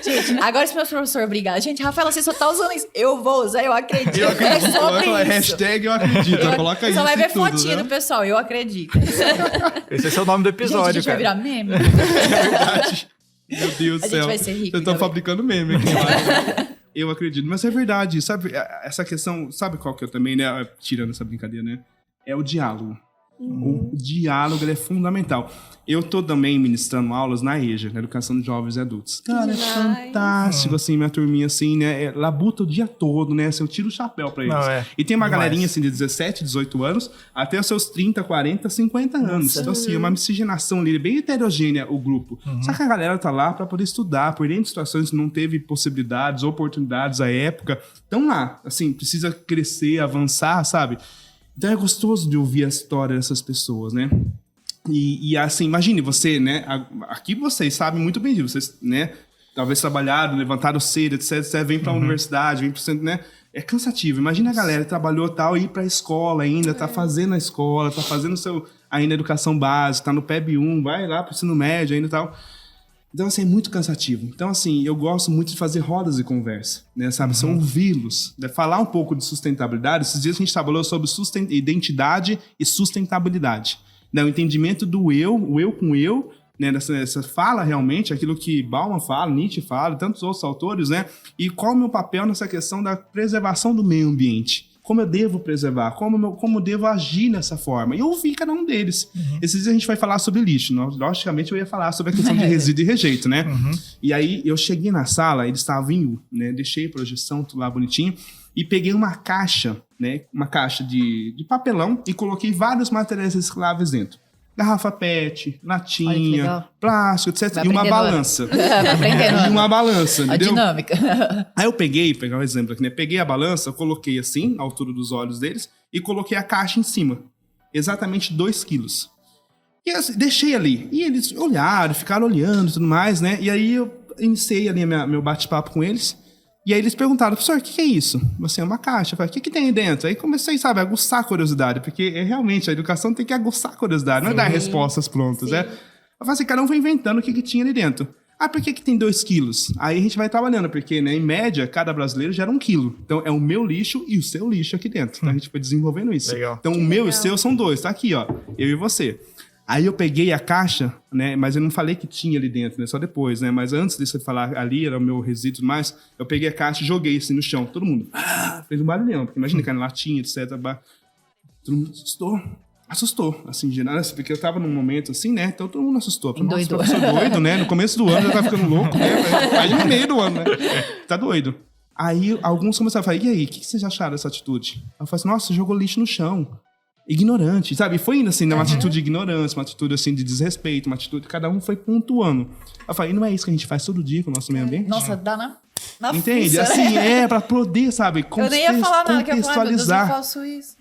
Gente, agora esse meu professor, obrigado. Gente, Rafaela, você só tá usando isso. Eu vou usar, eu acredito. É sobre isso. Hashtag eu acredito. Coloca isso. Só vai ver tudo, fotinha né? do pessoal, eu acredito. Esse é o nome do Gente, episódio, a gente vai cara. virar meme. É verdade. Meu Deus do A céu. gente vai ser rico. Vocês estão também. fabricando meme aqui, eu acho. Eu acredito. Mas é verdade, sabe? Essa questão, sabe qual que eu também, né? Tirando essa brincadeira, né? É o diálogo. O diálogo, ele é fundamental. Eu tô também ministrando aulas na EJA, na Educação de Jovens e Adultos. Cara, é fantástico, assim, minha turminha, assim, né? Labuta o dia todo, né? Assim, eu tiro o chapéu pra eles. Não, E tem uma demais. galerinha, assim, de 17, 18 anos, até os seus 30, 40, 50 anos. Então, assim, é uma miscigenação ali, bem heterogênea o grupo. Só que a galera tá lá pra poder estudar, por dentro de situações que não teve possibilidades, oportunidades à época. Estão lá, assim, precisa crescer, avançar, sabe? Então é gostoso de ouvir a história dessas pessoas, né? E assim, imagine você, né? Aqui vocês sabem muito bem disso. Vocês, né? Talvez trabalharam, levantaram cedo, etc. Vem pra universidade, vem pro centro, né? É cansativo. Imagina a galera que trabalhou tal, ir pra escola ainda, tá fazendo a escola, tá fazendo ainda educação básica, tá no PEB 1, vai lá pro ensino médio ainda e tal. Então, assim, é muito cansativo. Então, assim, eu gosto muito de fazer rodas de conversa, né, sabe? São ouvi-los, né? Falar um pouco de sustentabilidade. Esses dias a gente trabalhou sobre identidade e sustentabilidade. Né? O entendimento do eu, o eu com eu, né? Essa fala realmente, aquilo que Bauman fala, Nietzsche fala, tantos outros autores, né? E qual é o meu papel nessa questão da preservação do meio ambiente? Como eu devo preservar? Como eu devo agir nessa forma? E eu ouvi cada um deles. Esses dias a gente vai falar sobre lixo. Logicamente, eu ia falar sobre a questão de resíduo e rejeito, né? E aí, eu cheguei na sala, eles estavam em U, né? Deixei a projeção, tudo lá bonitinho. E peguei uma caixa, né? Uma caixa de papelão e coloquei vários materiais recicláveis dentro. Garrafa PET, latinha, plástico, etc. E uma balança. Vai aprendendo. E uma balança, A entendeu? dinâmica. Aí eu pegar um exemplo aqui, né? Peguei a balança, coloquei assim, à altura dos olhos deles, e coloquei a caixa em cima. Exatamente 2 quilos. E assim, deixei ali. E eles olharam, ficaram olhando e tudo mais, né? E aí eu iniciei ali meu bate-papo com eles. E aí eles perguntaram, professor, o que é isso? Assim, é uma caixa. Eu falei, o que tem aí dentro? Aí comecei, sabe, a aguçar a curiosidade, porque realmente a educação tem que aguçar a curiosidade, não é dar respostas prontas, né? Eu falei assim, cada um foi inventando o que tinha ali dentro. Ah, por que tem 2 quilos? Aí a gente vai trabalhando, porque, né, em média, cada brasileiro gera 1 quilo. Então, é o meu lixo e o seu lixo aqui dentro. Então, a gente foi desenvolvendo isso. Legal. Então, o meu e o seu são 2. Tá aqui, ó. Eu e você. Aí eu peguei a caixa, né? Mas eu não falei que tinha ali dentro, né? Só depois, né? Mas antes de você falar ali, era o meu resíduo e tudo mais, eu peguei a caixa e joguei assim no chão. Todo mundo fez um barulhão. Porque imagina, cara, latinha, etc. Todo mundo assustou, assim, geral, porque eu tava num momento assim, né? Então todo mundo assustou. Nossa, professor doido, né? No começo do ano já tá ficando louco, né? Aí no meio do ano, né? Tá doido. Aí alguns começaram a falar, e aí, o que vocês acharam dessa atitude? Eu falei assim, nossa, você jogou lixo no chão. ignorante, sabe? Foi indo assim, uma atitude de ignorância, uma atitude assim de desrespeito, uma atitude, cada um foi pontuando. Eu falei, não é isso que a gente faz todo dia com o nosso meio ambiente? Nossa, dá na Entende? fuça, Assim, né? pra poder, sabe, Eu nem ia falar nada, que eu ia falar, meu Deus, eu contextualizar. faço isso.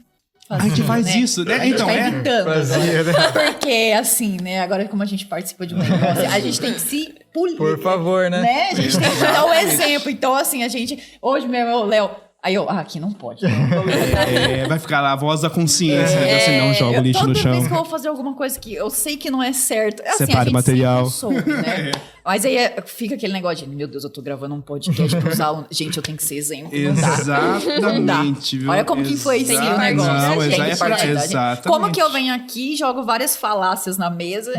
A gente faz isso, né? A gente Então, tá evitando. Fazia, né? Porque, assim, né? Agora, como a gente participa de um negócio, a gente tem que se polir. Por favor, né? A gente tem que dar o exemplo. Então, assim, a gente... Hoje mesmo, Léo... Aí eu... aqui não pode. vai ficar lá a voz da consciência, né? Assim, não joga o lixo no chão. Toda vez que eu vou fazer alguma coisa que eu sei que não é certo... Assim, Separe a gente material. sempre soube, né? Mas aí fica aquele negócio de... Meu Deus, eu tô gravando um podcast pros alunos. Gente, eu tenho que ser exemplo. Não dá. Viu? Olha como que influencia o negócio. Não, exatamente. Como que eu venho aqui, jogo várias falácias na mesa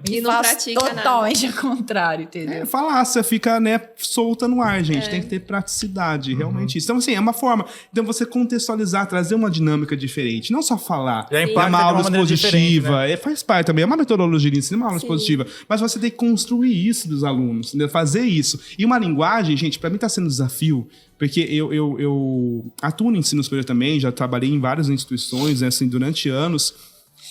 e não faço pratica totalmente ao contrário, entendeu? Falácia fica, né, solta no ar, gente. Tem que ter praticidade, realmente. Então, assim, é uma forma. Então, você contextualizar, trazer uma dinâmica diferente. Não só falar. Já É impacta uma de aula uma maneira expositiva. diferente, né? Faz parte também. É uma metodologia de ensino, uma aula expositiva. Mas você tem que construir isso dos alunos, entendeu? Fazer isso. E uma linguagem, gente, pra mim tá sendo um desafio. Porque eu atuo no ensino superior também, já trabalhei em várias instituições, né, assim, durante anos.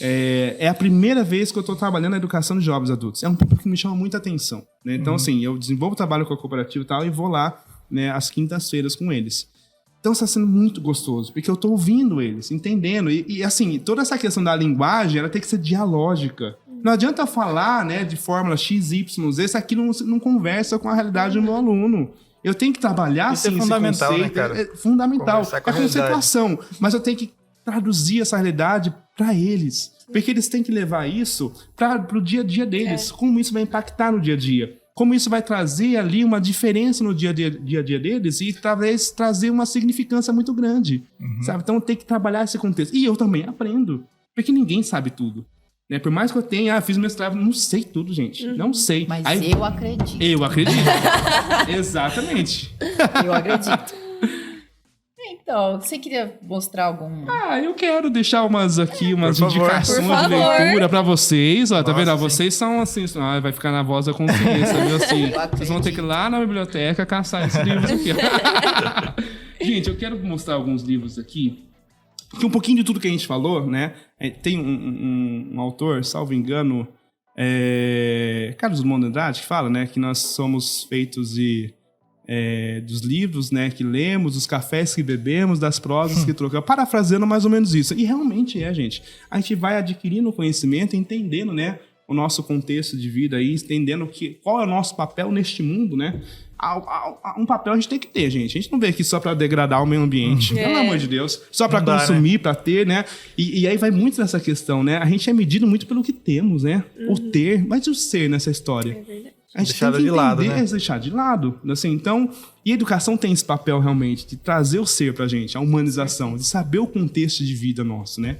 É a primeira vez que eu estou trabalhando na educação de jovens adultos. É um público que me chama muita atenção, né? Então, assim, eu desenvolvo trabalho com a cooperativa e tal, e vou lá, né, às quintas-feiras com eles. Então, está sendo muito gostoso, porque eu estou ouvindo eles, entendendo. E, assim, toda essa questão da linguagem, ela tem que ser dialógica. Não adianta eu falar, né, de fórmula X, Y, Z, isso aqui não conversa com a realidade do meu aluno. Eu tenho que trabalhar, Isso assim, é fundamental, esse conceito. né, cara? É fundamental. Conversar com É a realidade. conceituação. Mas eu tenho que traduzir essa realidade para eles. Porque eles têm que levar isso para o dia a dia deles. Como isso vai impactar no dia a dia. Como isso vai trazer ali uma diferença no dia a dia deles e talvez trazer uma significância muito grande. Sabe? Então tem que trabalhar esse contexto. E eu também aprendo. Porque ninguém sabe tudo. Né? Por mais que eu tenha, fiz mestrado, não sei tudo, gente. Não sei. Mas Aí, eu acredito. eu acredito. Exatamente. Eu acredito. Então, você queria mostrar algum... Eu quero deixar umas Por favor. indicações Por de favor. leitura pra vocês. Ó, tá Nossa, vendo? sim. Vocês são assim, vai ficar na voz da consciência, viu? Assim, Eu vocês vão ter que ir lá na biblioteca caçar esses livros aqui. Gente, eu quero mostrar alguns livros aqui. Que um pouquinho de tudo que a gente falou, né? Tem um autor, salvo engano, Carlos Drummond de Andrade, que fala, né? Que nós somos feitos dos livros, né, que lemos, dos cafés que bebemos, das prosas que trocamos, parafraseando mais ou menos isso. E realmente gente. A gente vai adquirindo conhecimento, entendendo, né, o nosso contexto de vida aí, entendendo qual é o nosso papel neste mundo, né? Um papel a gente tem que ter, gente. A gente não veio aqui só para degradar o meio ambiente, pelo amor de Deus. Só para consumir, para ter, né? E aí vai muito nessa questão, né? A gente é medido muito pelo que temos, né? O ter, mas e o ser nessa história? É verdade. A gente Deixado tem que de lado, entender, né? deixar de lado. Assim, então, e a educação tem esse papel realmente de trazer o ser pra gente, a humanização, de saber o contexto de vida nosso, né?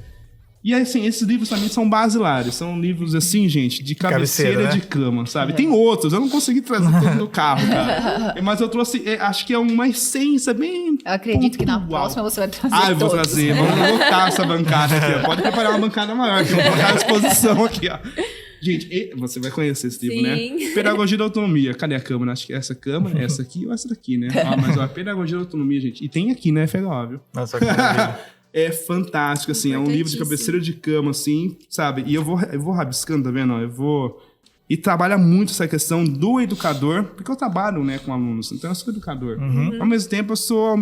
E assim, esses livros também são basilares, são livros assim, gente, de cabeceira, Cabeceira, né? de cama, sabe? Tem outros, eu não consegui trazer tudo no carro, cara. Mas eu trouxe, acho que é uma essência bem Eu acredito que na pontual. próxima você vai trazer Eu vou todos. trazer, vamos lotar essa bancada aqui, ó. Pode preparar uma bancada maior, que eu vou colocar à disposição aqui, ó. Gente, você vai conhecer esse livro, Sim. né? Pedagogia da Autonomia. Cadê a câmera? Acho que é essa câmera, essa aqui ou essa daqui, né? Mas ó, Pedagogia da Autonomia, gente. E tem aqui, né, FGO, viu? Nossa, que maravilha. É fantástico, assim. É um livro de cabeceira de cama, assim, sabe? E eu vou rabiscando, tá vendo? Ó, eu vou... E trabalha muito essa questão do educador, porque eu trabalho, né, com alunos, então eu sou educador. Ao mesmo tempo, eu sou,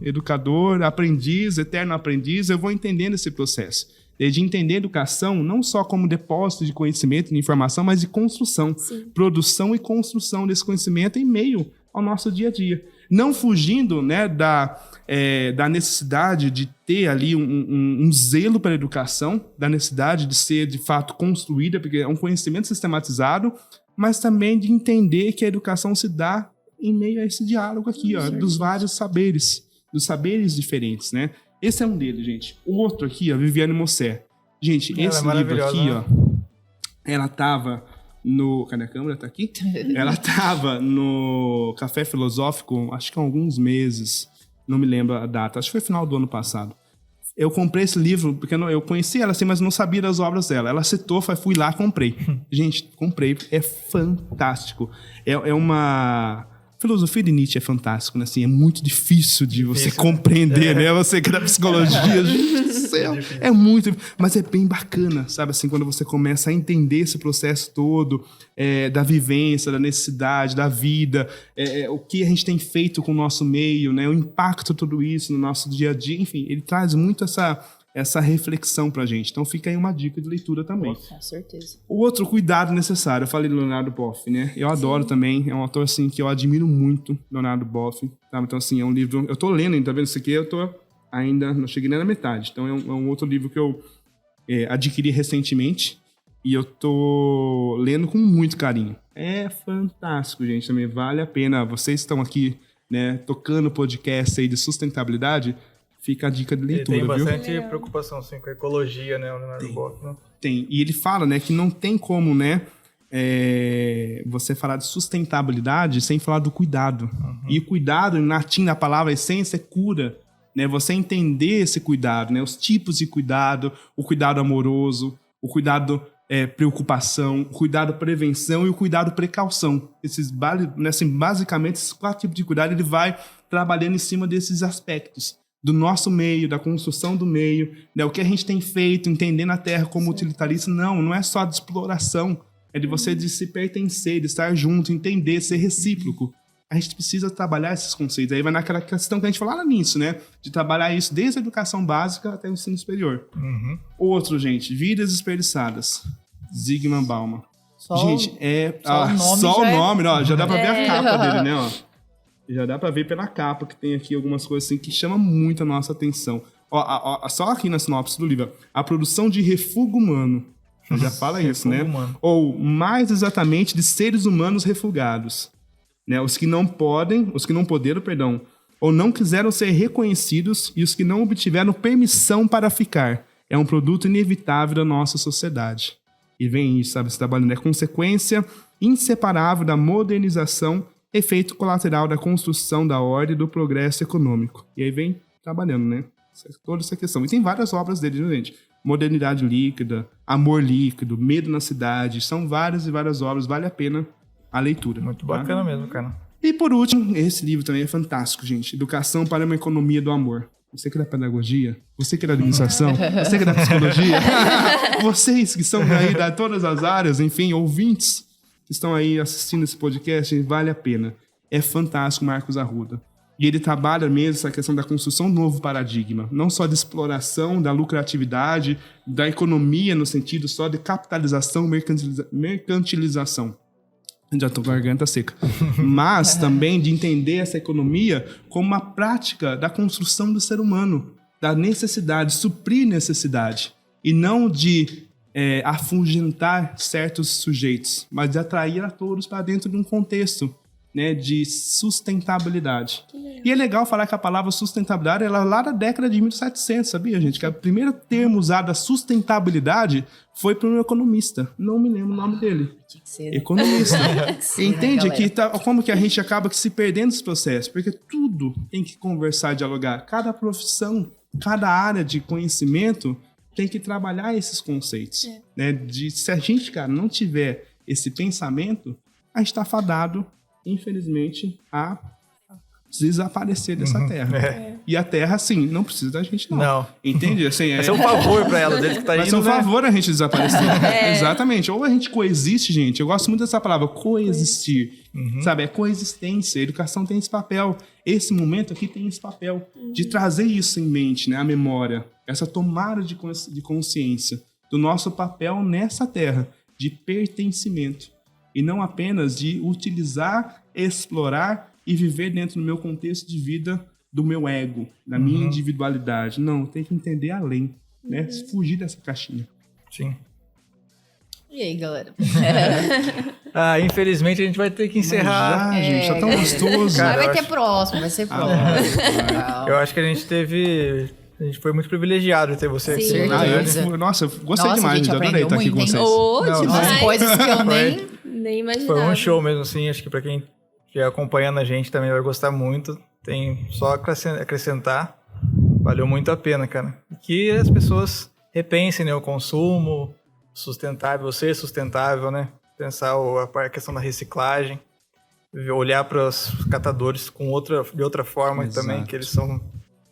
educador, aprendiz, eterno aprendiz, eu vou entendendo esse processo. De entender a educação não só como depósito de conhecimento, de informação, mas de construção. Sim. Produção e construção desse conhecimento em meio ao nosso dia a dia. Não fugindo, né, da necessidade de ter ali um zelo pela educação, da necessidade de ser, de fato, construída, porque é um conhecimento sistematizado, mas também de entender que a educação se dá em meio a esse diálogo aqui, ó, dos vários saberes, dos saberes diferentes, né? Esse é um deles, gente. O outro aqui, ó, Viviane Mossé. Gente, Ela esse é livro aqui, maravilhosa, ó, ela tava no... Cadê a câmera? Tá aqui? Ela tava no Café Filosófico, acho que há alguns meses, não me lembro a data, acho que foi final do ano passado. Eu comprei esse livro, porque eu conhecia ela assim, mas não sabia das obras dela. Ela citou, fui lá, comprei. Gente, comprei, é fantástico. É uma... Filosofia de Nietzsche é fantástico, né? Assim, é muito difícil de você compreender, né? Você que é da psicologia, céu. É muito... Mas é bem bacana, sabe? Assim, quando você começa a entender esse processo todo da vivência, da necessidade, da vida, o que a gente tem feito com o nosso meio, né? O impacto de tudo isso no nosso dia a dia. Enfim, ele traz muito essa reflexão pra gente. Então fica aí uma dica de leitura também. Com certeza. O outro cuidado necessário, eu falei do Leonardo Boff, né? Eu adoro também, é um autor assim que eu admiro muito, Leonardo Boff, tá? Então assim, é um livro, eu tô lendo, tá vendo isso aqui? Eu tô ainda, não cheguei nem na metade. Então é um outro livro que eu adquiri recentemente e eu tô lendo com muito carinho. É fantástico, gente, também vale a pena. Vocês estão aqui, né, tocando podcast aí de sustentabilidade, fica a dica de leitura, viu? Tem viu? bastante preocupação assim, com a ecologia, né? O Leonardo Boff, né? Tem. E ele fala, né, que não tem como, né, você falar de sustentabilidade sem falar do cuidado. E o cuidado, em latim, a palavra essência é cura. Né? Você entender esse cuidado, né? Os tipos de cuidado, o cuidado amoroso, o cuidado preocupação, o cuidado prevenção e o cuidado precaução. Basicamente, esses 4 tipos de cuidado, ele vai trabalhando em cima desses aspectos. Do nosso meio, da construção do meio, né? O que a gente tem feito, entendendo a terra como utilitarista, não é só de exploração, é de você de se pertencer, de estar junto, entender, ser recíproco. A gente precisa trabalhar esses conceitos. Aí vai naquela questão que a gente falava nisso, né? De trabalhar isso desde a educação básica até o ensino superior. Outro, gente, Vidas Desperdiçadas, Zygmunt Bauman. Gente, só o nome, ó, já dá pra ver a capa dele, né? Ó. Já dá pra ver pela capa que tem aqui algumas coisas assim que chamam muito a nossa atenção. Só aqui na sinopse do livro, a produção de refúgio humano. Já fala isso, né? Humano. Ou, mais exatamente, de seres humanos refugados. Né? Os que não poderam, ou não quiseram ser reconhecidos e os que não obtiveram permissão para ficar. É um produto inevitável da nossa sociedade. E vem isso, sabe? Esse trabalho é consequência inseparável da modernização, efeito colateral da construção da ordem e do progresso econômico. E aí vem trabalhando, né? Toda essa questão. E tem várias obras dele, gente. Modernidade líquida, Amor líquido, Medo na cidade. São várias e várias obras. Vale a pena a leitura. Muito bacana mesmo, cara. E por último, esse livro também é fantástico, gente. Educação para uma Economia do Amor. Você que é da pedagogia, você que é da administração, você que é da psicologia, vocês que são aí de todas as áreas, enfim, ouvintes que estão aí assistindo esse podcast, vale a pena. É fantástico, Marcos Arruda. E ele trabalha mesmo essa questão da construção de um novo paradigma, não só de exploração, da lucratividade, da economia no sentido só de capitalização, mercantilização. Já estou com a garganta seca. Mas também de entender essa economia como uma prática da construção do ser humano, da necessidade, suprir necessidade. E não de afugentar certos sujeitos, mas de atrair a todos para dentro de um contexto, né, de sustentabilidade. E é legal falar que a palavra sustentabilidade ela é lá da década de 1700, sabia, gente? Que o primeiro termo usado, a sustentabilidade, foi por um economista. Não me lembro o nome dele. Economista. Entende que como que a gente acaba se perdendo nesse processo? Porque tudo tem que conversar, dialogar. Cada profissão, cada área de conhecimento tem que trabalhar esses conceitos. Né? Se a gente, cara, não tiver esse pensamento, a gente está fadado, infelizmente, a desaparecer dessa terra. E a terra, assim, não precisa da gente, não. Entende? Assim, vai ser um favor pra ela, desde que tá indo, vai ser um favor a gente desaparecer. Exatamente. Ou a gente coexiste, gente. Eu gosto muito dessa palavra, coexistir. Sabe? É coexistência. A educação tem esse papel. Esse momento aqui tem esse papel de trazer isso em mente, né? A memória. Essa tomada de consciência do nosso papel nessa terra, de pertencimento. E não apenas de utilizar, explorar e viver dentro do meu contexto de vida, do meu ego, da minha individualidade. Não, tem que entender além, né? Fugir dessa caixinha. Sim. E aí, galera? Infelizmente a gente vai ter que encerrar. Já, gente, tá tão gostoso. Cara, vai ser próximo. Eu acho que a gente foi muito privilegiado de ter você aqui. Nossa, eu gostei demais, gente, adorei estar aqui com vocês. Umas coisas que eu nem imaginava. Foi um show mesmo, assim, acho que pra quem estiver acompanhando a gente também vai gostar muito. Tem só acrescentar. Valeu muito a pena, cara. E que as pessoas repensem, né, o consumo sustentável, ser sustentável, né? Pensar a questão da reciclagem, olhar para os catadores de outra forma também, que eles são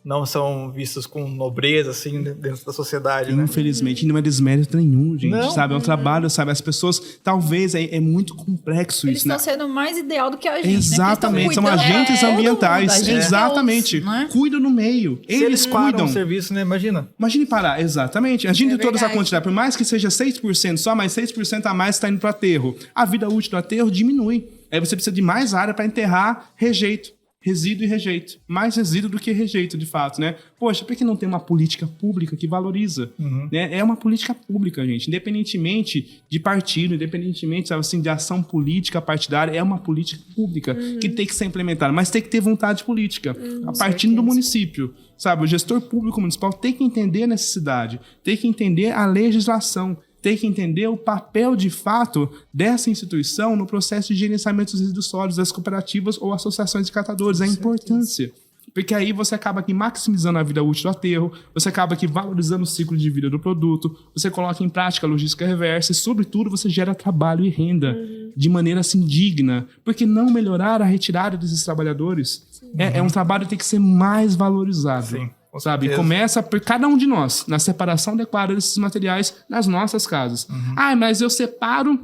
não são vistos com nobreza, assim, dentro da sociedade, né? Infelizmente, não é desmérito nenhum, gente, Não. sabe? É um trabalho, sabe? As pessoas, talvez, é muito complexo Eles isso, né? estão sendo mais ideal do que a gente, Exatamente, né? são agentes ambientais, exatamente. Né? Cuidam no meio, Se eles param cuidam. o serviço, né? Imagina. Imagine parar, exatamente. A gente de toda essa verdade. quantidade, por mais que seja 6%, só mais 6% a mais está indo para aterro. A vida útil do aterro diminui. Aí você precisa de mais área para enterrar rejeito. Resíduo e rejeito. Mais resíduo do que rejeito, de fato, né? Poxa, por que não tem uma política pública que valoriza? Né? É uma política pública, gente. Independentemente de partido, independentemente, sabe, assim, de ação política partidária, é uma política pública que tem que ser implementada. Mas tem que ter vontade política. A partir do município. Sabe, o gestor público municipal tem que entender a necessidade, tem que entender a legislação, tem que entender o papel de fato dessa instituição no processo de gerenciamento dos resíduos sólidos das cooperativas ou associações de catadores, a importância. Porque aí você acaba aqui maximizando a vida útil do aterro, você acaba aqui valorizando o ciclo de vida do produto, você coloca em prática a logística reversa e, sobretudo, você gera trabalho e renda de maneira assim digna. Porque não melhorar a retirada desses trabalhadores é um trabalho que tem que ser mais valorizado. Sim. Sabe? certeza. Começa por cada um de nós, na separação adequada desses materiais nas nossas casas. Ah, mas eu separo,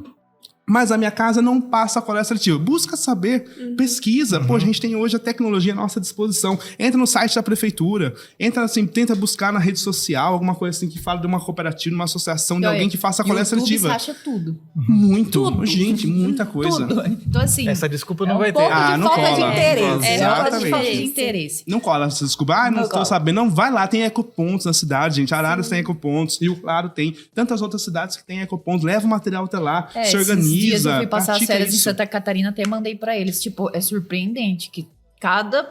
mas a minha casa não passa a coleta seletiva. Busca saber, pesquisa. Pô, a gente tem hoje a tecnologia à nossa disposição. Entra no site da prefeitura, entra assim, tenta buscar na rede social alguma coisa assim que fala de uma cooperativa, uma associação, de alguém que faça a coleta YouTube seletiva. você acha tudo. Muito. Tudo. Gente, muita coisa. Tudo. Então, assim, Essa desculpa é não um vai ter. pouco Ah, de não falta de cola. interesse. Não cola. É falta de Exatamente. interesse. Não cola, se desculpa, não Não estou cola. sabendo. Não, vai lá, tem ecopontos na cidade, gente. Araras tem ecopontos, Rio Claro tem. Tantas outras cidades que tem ecopontos. Leva o material até lá, se Esses organiza. dias eu fui passar pratica férias em isso. Santa Catarina, até mandei pra eles. Tipo, é surpreendente que cada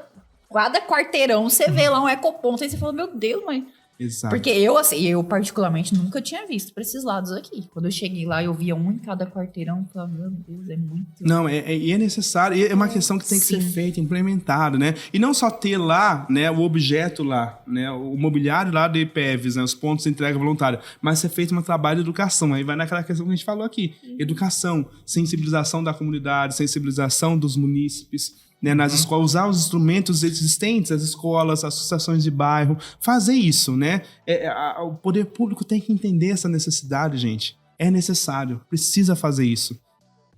quarteirão você vê lá um ecoponto. Aí você fala, meu Deus, mas... Exato. Porque eu particularmente nunca tinha visto pra esses lados aqui. Quando eu cheguei lá, eu via um em cada quarteirão. Eu falava, meu Deus, é muito... Não, é necessário, e é uma questão que tem que ser Sim. feita, implementada, né? E não só ter lá, né, o objeto lá, né, o mobiliário lá do IPEVs, né, os pontos de entrega voluntária, mas ser feito um trabalho de educação. Aí vai naquela questão que a gente falou aqui. Educação, sensibilização da comunidade, sensibilização dos munícipes, né, nas escolas, usar os instrumentos existentes, as escolas, as associações de bairro, fazer isso, né? O poder público tem que entender essa necessidade, gente. É necessário, precisa fazer isso.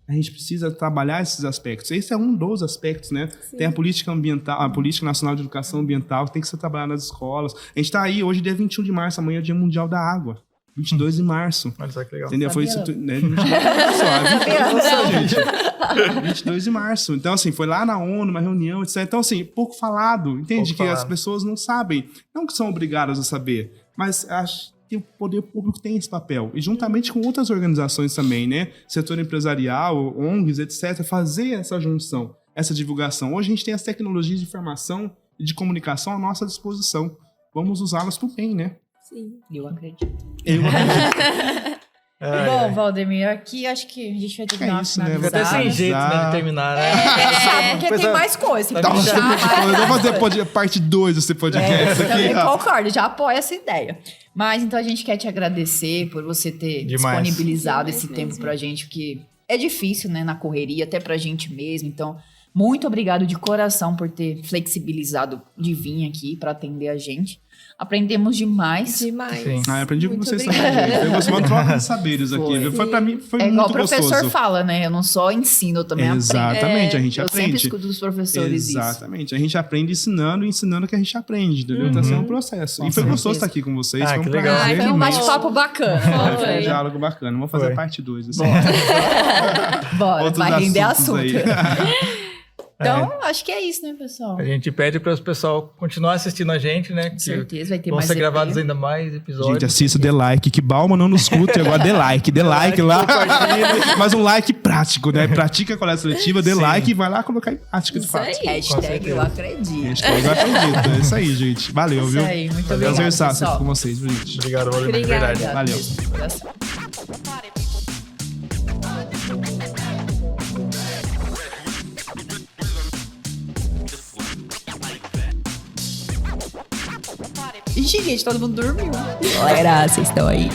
A gente precisa trabalhar esses aspectos. Esse é um dos aspectos, né? Sim. Tem a política ambiental, a política nacional de educação ambiental, que tem que ser trabalhada nas escolas. A gente está aí, hoje, dia 21 de março, amanhã é o Dia Mundial da Água. 22 de março. Olha só que legal. Entendeu? Foi isso, Sabia. né? 22 de março, gente. 22 de março. Então, assim, foi lá na ONU, uma reunião, etc. Então, assim, pouco falado. Entende? Pouco Que as falado. pessoas não sabem. Não que são obrigadas a saber, mas acho que o poder público tem esse papel. E juntamente com outras organizações também, né? Setor empresarial, ONGs, etc. Fazer essa junção, essa divulgação. Hoje a gente tem as tecnologias de informação e de comunicação à nossa disposição. Vamos usá-las para o bem, né? Sim. Eu acredito. Eu acredito. Bom, Valdemir, aqui acho que a gente vai ter que dar uma isso, né? Fica até sem finalizada. jeito, né, de terminar, né? Porque Coisa- tem mais coisa. Tem Tá que bom. puxar mais Vamos fazer parte 2 desse podcast Eu também aqui. ó. concordo, já apoio essa ideia. Mas então a gente quer te agradecer por você ter Demais. disponibilizado Demais esse tempo mesmo. pra gente, porque é difícil, né, na correria, até pra gente mesmo. Então, muito obrigado de coração por ter flexibilizado de vir aqui pra atender a gente. Aprendemos demais. Demais. Sim. Ah, eu aprendi com Muito vocês obrigada. também. Gente. Foi uma troca de saberes aqui. Foi. Viu? Foi pra mim, foi É igual o muito professor gostoso. fala, né? Eu não só ensino, eu também aprendo. Exatamente, a gente Eu sempre aprende. escuto dos professores isso. Exatamente. A gente aprende ensinando e ensinando que a gente aprende, entendeu? Então, assim, é um processo. Com E foi gostoso certeza. estar aqui com vocês. Ah, foi um que legal. prazer Foi um imenso. bate-papo bacana. Foi um diálogo bacana. Vamos fazer Foi. a parte 2. Assim. Bora, Outros vai render assuntos assunto. aí. Então, acho que é isso, né, pessoal? A gente pede para o pessoal continuar assistindo a gente, né? Com Que certeza vai ter vão mais ser EP. gravados ainda mais episódios. Gente, assista, dê like. Que Balma não nos escute agora. Dê like lá. Mas um like prático, né? Pratica a coleta seletiva, dê Sim. like e vai lá colocar em prática de Isso fato. aí. Hashtag certeza. eu acredito. Hashtag eu acredito. É isso aí, gente. Valeu, Isso viu? aí, muito Prazer obrigado, estar pessoal. com vocês, viu, gente? Obrigado, valeu, de Obrigada. verdade. Valeu. Mesmo, de coração. Ixi, gente, todo mundo dormiu. Galera, vocês estão aí.